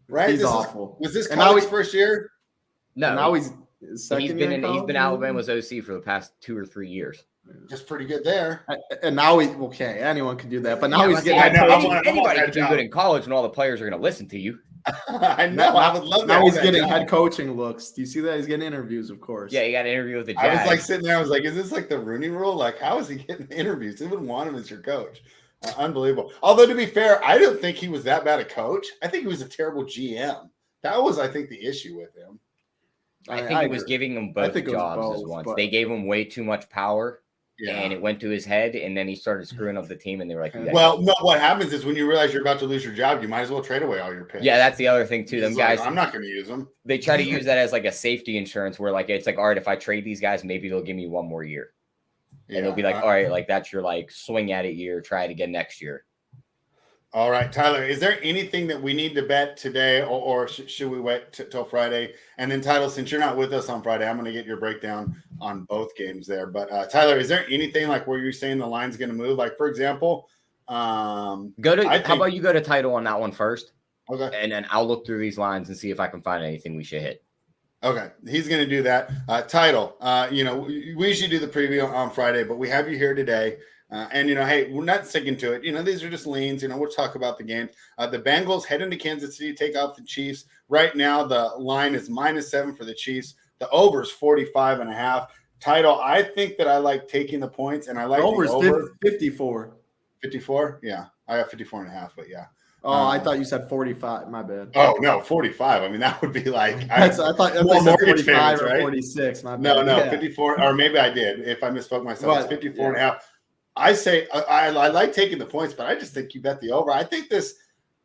Right? He's awful. Was this college first year? No. And now he's been Alabama's OC for the past 2 or 3 years. Just pretty good there. And now anyone can do that. But now he's getting anybody can do good in college when all the players are going to listen to you. I know. I would love that. Now he's getting head coaching looks. Do you see that? He's getting interviews, of course. Yeah, he got an interview with the Jags. I was sitting there. I was like, is this like the Rooney Rule? How is he getting interviews? Who would want him as your coach? Unbelievable. Although, to be fair, I don't think he was that bad a coach. I think he was a terrible GM. That was, I think, the issue with him. I think he was giving them both jobs at once. They gave him way too much power. Yeah. And it went to his head, and then he started screwing up the team, and they were like, well, no, what happens is when you realize you're about to lose your job, you might as well trade away all your picks. Yeah, that's the other thing, too. Them guys, I'm not going to use them. They try to use that as a safety insurance where, it's all right, if I trade these guys, maybe they'll give me 1 more year. Yeah, and they'll be all right, that's your, swing at it year, try it again next year. All right, Tyler, is there anything that we need to bet today, or should we wait till Friday? And then, Tyler, since you're not with us on Friday, I'm going to get your breakdown on both games there. But, Tyler, is there anything where you're saying the line's going to move? For example, how about you go to title on that one first? Okay. And then I'll look through these lines and see if I can find anything we should hit. Okay, he's going to do that. Title, we usually do the preview on Friday, but we have you here today. And, hey, we're not sticking to it. These are just leans. We'll talk about the game. The Bengals head into Kansas City, take off the Chiefs. Right now, the line is -7 for the Chiefs. The over is 45.5. Title, I think that I like taking the points, and I like the over. 54. 54? Yeah, I have 54.5, but yeah. Oh, I thought you said 45. My bad. Oh, no, 45. I mean, that would be like – I thought you said 45 or right? 46. My bad. No, 54 – or maybe I did if I misspoke myself. It's 54.5. I say I like taking the points, but I just think you bet the over. I think this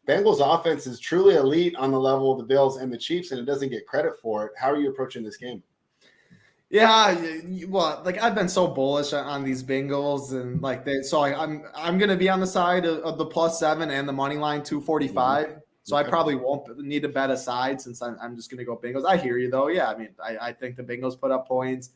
Bengals offense is truly elite on the level of the Bills and the Chiefs, and it doesn't get credit for it. How are you approaching this game? Yeah, well, I've been so bullish on these Bengals, and I'm going to be on the side of the +7 and the money line 245. Mm-hmm. So I probably won't need to bet a side since I'm just going to go Bengals. I hear you though. Yeah, I mean, I think the Bengals put up points.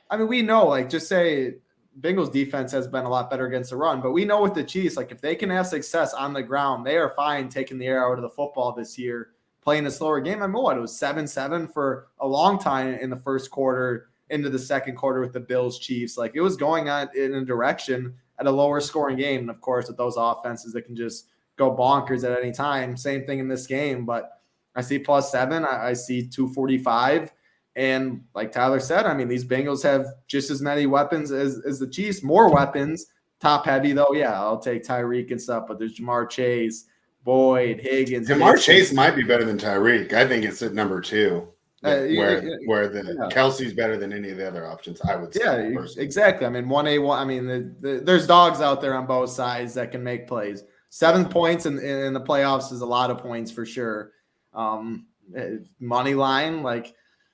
I mean, we know, just say Bengals defense has been a lot better against the run, but we know with the Chiefs, if they can have success on the ground, they are fine taking the air out of the football this year, playing a slower game. I mean, it was 7-7 for a long time in the first quarter into the second quarter with the Bills Chiefs. It was going on in a direction at a lower scoring game. And of course, with those offenses that can just go bonkers at any time, same thing in this game, but I see +7, I see 245. And like Tyler said, I mean, these Bengals have just as many weapons as the Chiefs, more weapons, top heavy though. Yeah, I'll take Tyreek and stuff, but there's Jamar Chase, Boyd, Higgins. Jamar Chase might be better than Tyreek. I think it's at number 2. Where Kelsey's better than any of the other options, I would say. Yeah, personally. Exactly. I mean, 1A1. I mean, there's dogs out there on both sides that can make plays. 7 points in the playoffs is a lot of points for sure. Money line,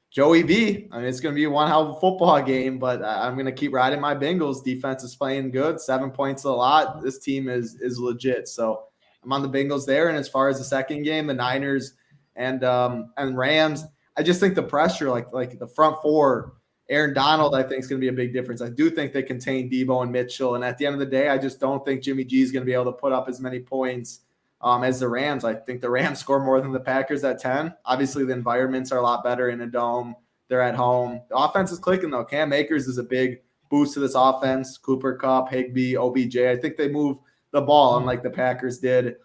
Joey B. I mean, it's going to be one hell of a football game, but I'm going to keep riding my Bengals. Defense is playing good. 7 points is a lot. This team is legit. So I'm on the Bengals there. And as far as the second game, the Niners and Rams, I just think the pressure, like the front four, Aaron Donald, I think is going to be a big difference. I do think they contain Debo and Mitchell. And at the end of the day, I just don't think Jimmy G is going to be able to put up as many points as the Rams. I think the Rams score more than the Packers at 10. Obviously, the environments are a lot better in a dome. They're at home. The offense is clicking, though. Cam Akers is a big boost to this offense. Cooper Kupp, Higbee, OBJ. I think they move the ball unlike the Packers did.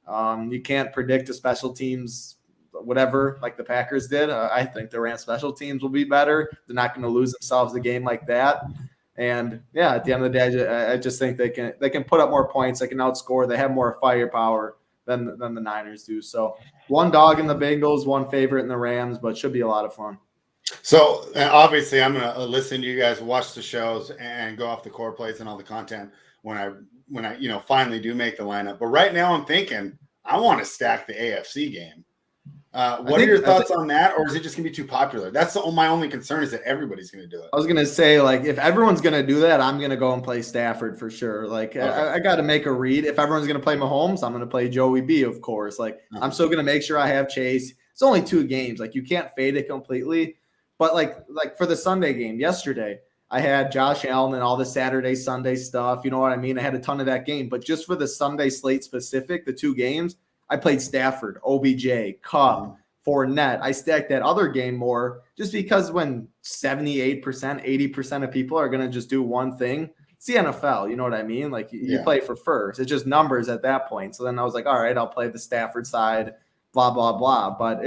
You can't predict a special teams whatever like the Packers did. I think the Rams special teams will be better. They're not going to lose themselves a game like that. And yeah, at the end of the day, I just think they can put up more points. They can outscore. They have more firepower than the Niners do. So one dog in the Bengals, one favorite in the Rams, but should be a lot of fun. So obviously I'm going to listen to you guys, watch the shows and go off the core plays and all the content when I finally do make the lineup. But right now I'm thinking I want to stack the AFC game. What are your thoughts on that, or is it just going to be too popular? That's my only concern is that everybody's going to do it. I was going to say, if everyone's going to do that, I'm going to go and play Stafford for sure. Okay. I got to make a read. If everyone's going to play Mahomes, I'm going to play Joey B, of course. I'm still going to make sure I have Chase. It's only 2 games. You can't fade it completely. But like for the Sunday game yesterday, I had Josh Allen and all the Saturday, Sunday stuff. You know what I mean? I had a ton of that game. But just for the Sunday slate specific, the 2 games, I played Stafford, OBJ, Kupp, Fournette. I stacked that other game more just because when 78%, 80% of people are going to just do one thing, it's the NFL. You know what I mean? You play for first. It's just numbers at that point. So then I was like, all right, I'll play the Stafford side, blah, blah, blah. But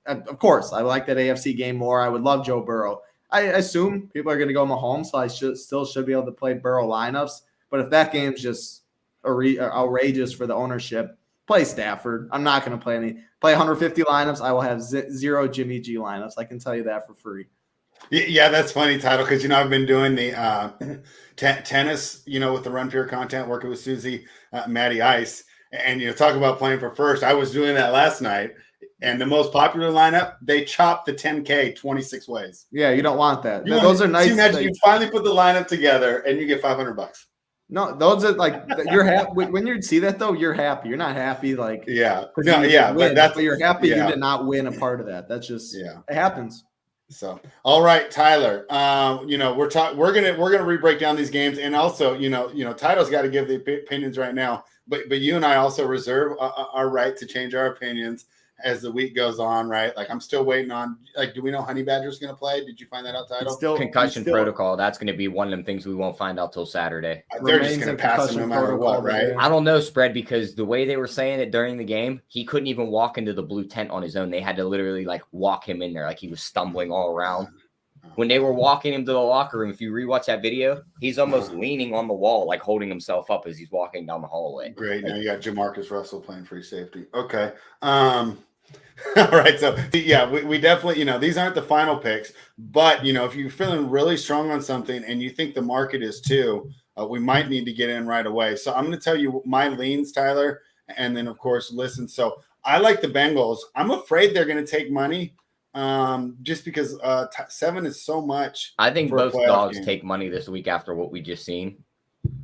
of course, I like that AFC game more. I would love Joe Burrow. I assume people are going to go Mahomes, so I should be able to play Burrow lineups. But if that game's just outrageous for the ownership, play Stafford. I'm not going to play 150 lineups. I will have 0 Jimmy G lineups. I can tell you that for free. Yeah, that's funny, Title, because I've been doing the tennis, with the Run Pure content, working with Susie, Matty Ice, and talk about playing for first. I was doing that last night, and the most popular lineup, they chopped the 10K 26 ways. Yeah, you don't want that. Those are nice. Imagine you finally put the lineup together, and you get $500. No, those are you're happy when you see that though. You're happy. You're not happy but you're happy you did not win a part of that. That's just it happens. So all right, Tyler. We're gonna re-break down these games, and also Title's got to give the opinions right now, but you and I also reserve our right to change our opinions as the week goes on, right? Like I'm still waiting on, like, do we know Honey Badger's going to play? Did you find that out, Title? Concussion protocol. That's going to be one of them things we won't find out till Saturday. They're just going to pass him no matter what, right? I don't know, Spread, because the way they were saying it during the game, he couldn't even walk into the blue tent on his own. They had to literally like walk him in there, like he was stumbling all around. When they were walking him to the locker room, if you rewatch that video, he's almost leaning on the wall, like holding himself up as he's walking down the hallway. Great. Now you got Jamarcus Russell playing free safety. Okay. All right. So, yeah, we definitely, these aren't the final picks. But, if you're feeling really strong on something and you think the market is too, we might need to get in right away. So I'm going to tell you my leans, Tyler, and then, of course, listen. So I like the Bengals. I'm afraid they're going to take money. Just because 7 is so much. I think both dogs take money this week after what we just seen.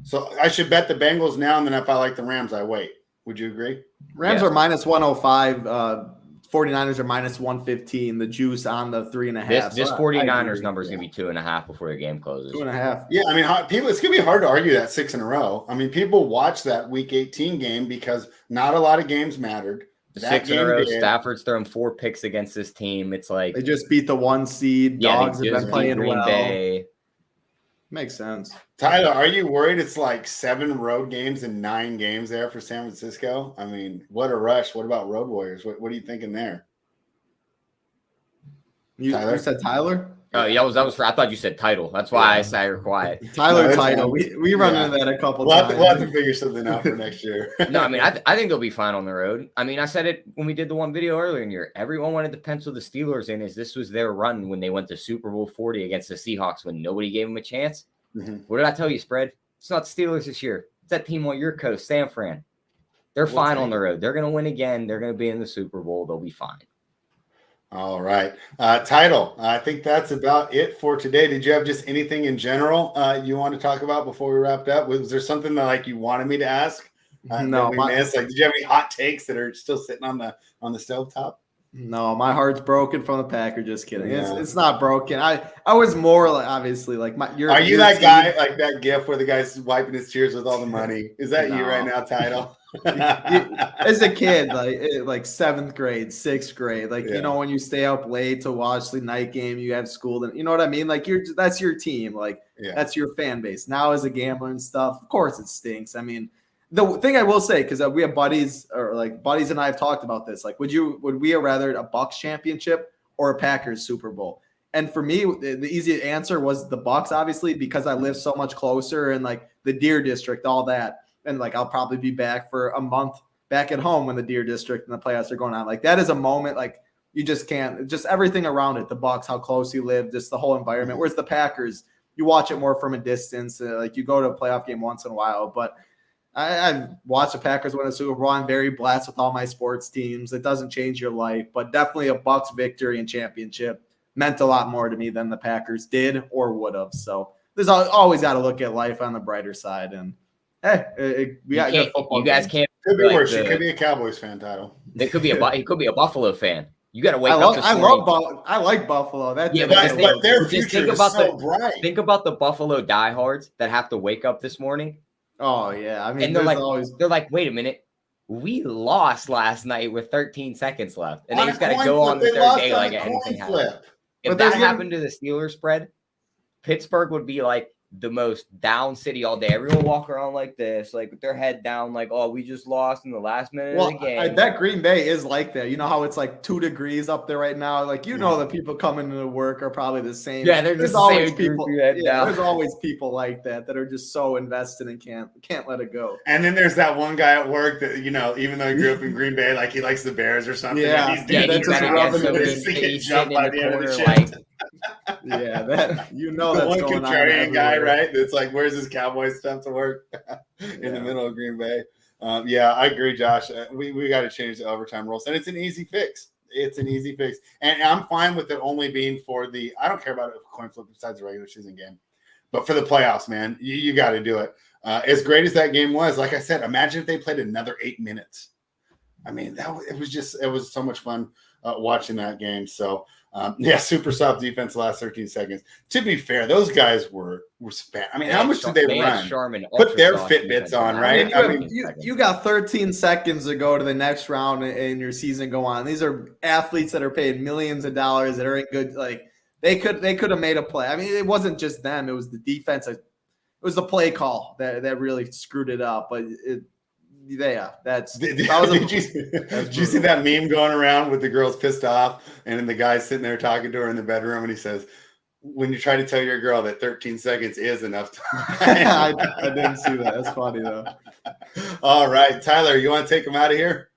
So I should bet the Bengals now, and then if I like the Rams, I wait. Would you agree? Rams are minus 105. 49ers are minus 115. The juice on the 3.5. This 49ers number is going to be 2.5 before the game closes. 2.5. Yeah, I mean, it's going to be hard to argue that 6 in a row. I mean, people watch that Week 18 game because not a lot of games mattered. 6 in a row. Stafford's throwing 4 picks against this team. It's like they just beat the 1 seed. Dogs have been playing Green Bay. Makes sense. Tyler, are you worried it's like 7 road games and 9 games there for San Francisco? I mean, what a rush. What about Road Warriors? What are you thinking there? You said Tyler? Oh, yeah, that was I thought you said Title. That's why I sat here quiet. Title. We run into that a couple times. We'll have to figure something out for next year. No, I mean, I think they'll be fine on the road. I mean, I said it when we did the one video earlier in the year. Everyone wanted to pencil the Steelers in as this was their run when they went to Super Bowl 40 against the Seahawks when nobody gave them a chance. Mm-hmm. What did I tell you, Spread? It's not the Steelers this year. It's that team on your coast, San Fran. They're fine on the road. They're going to win again. They're going to be in the Super Bowl. They'll be fine. All right. Title, I think that's about it for today. Did you have just anything in general you want to talk about before we wrapped up? Was there something that you wanted me to ask? No. Did you have any hot takes that are still sitting on the stovetop? No, my heart's broken from the Packers. Just kidding. Yeah. It's not broken. I was more obviously Are you that guy like that GIF where the guy's wiping his tears with all the money? Is that you right now, Title? As a kid, like 7th grade, 6th grade, when you stay up late to watch the night game, you have school, then you know what I mean? That's your team, that's your fan base. Now as a gambler and stuff, of course it stinks. I mean, the thing I will say, because we have buddies and I have talked about this, would we have rather a Bucs championship or a Packers Super Bowl? And for me, the easy answer was the Bucs, obviously, because I live so much closer and the Deer District, all that. And I'll probably be back for a month back at home when the Deer District and the playoffs are going on. That is a moment you just can't, just everything around it, the Bucs, how close you live, just the whole environment. Whereas the Packers, you watch it more from a distance. You go to a playoff game once in a while. But I've watched the Packers win a Super Bowl. I'm very blessed with all my sports teams. It doesn't change your life, but definitely a Bucs victory and championship meant a lot more to me than the Packers did or would have. So there's always got to look at life on the brighter side. And hey, we got good football. You guys can't. Could be worse. You could be a Cowboys fan, Title. It could be he could be a Buffalo fan. You got to wake up. I like Buffalo. But their future is so bright. Think about the Buffalo diehards that have to wake up this morning. Oh yeah, I mean, and they're like, wait a minute, we lost last night with 13 seconds left, and they just got to go on the third day like anything happened. If that happened to the Steelers spread, Pittsburgh would be the most down city all day. Everyone walk around like this, with their head down, oh, we just lost in the last minute of the game. I bet Green Bay is like that. You know how it's 2 degrees up there right now? The people coming into work are probably the same. Yeah, there's always people. There's always people like that are just so invested and can't let it go. And then there's that one guy at work that, even though he grew up in Green Bay, he likes the Bears or something. Yeah, and he's getting jumped by the end of the shift. Yeah, that's the one going contrarian guy, right? It's where's his cowboy stuff to work in the middle of Green Bay? Yeah, I agree, Josh. We got to change the overtime rules, and it's an easy fix. And I'm fine with it only being for I don't care about a coin flip besides the regular season game, but for the playoffs, man, you got to do it. As great as that game was, like I said, imagine if they played another 8 minutes. I mean, it was so much fun watching that game. So Super soft defense last 13 seconds. To be fair, those guys were spent. I mean, how much did they run? Put their Fitbits on, right? You got 13 seconds to go to the next round and your season go on. These are athletes that are paid millions of dollars that are in good. Like they could have made a play. I mean, it wasn't just them; it was the defense. It was the play call that really screwed it up. But did you see that meme going around with the girls pissed off and then the guy sitting there talking to her in the bedroom and he says, when you try to tell your girl that 13 seconds is enough time. I didn't see that. That's funny though. All right, Tyler, you want to take them out of here?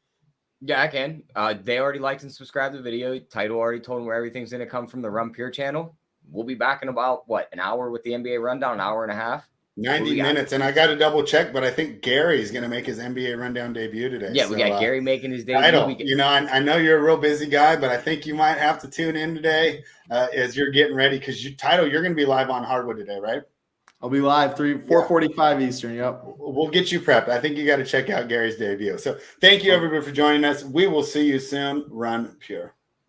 Yeah, I can. They already liked and subscribed to the video. Title already told them where everything's going to come from, the Run Pure channel. We'll be back in about an hour with the NBA rundown, an hour and a half. 90 minutes, and I got to double check, but I think Gary's going to make his NBA rundown debut today. Yeah, we got Gary making his debut. I know you're a real busy guy, but I think you might have to tune in today as you're getting ready because you're going to be live on Hardwood today, right? I'll be live 4:45 Eastern. Yep. We'll get you prepped. I think you got to check out Gary's debut. So thank you everybody for joining us. We will see you soon. Run Pure.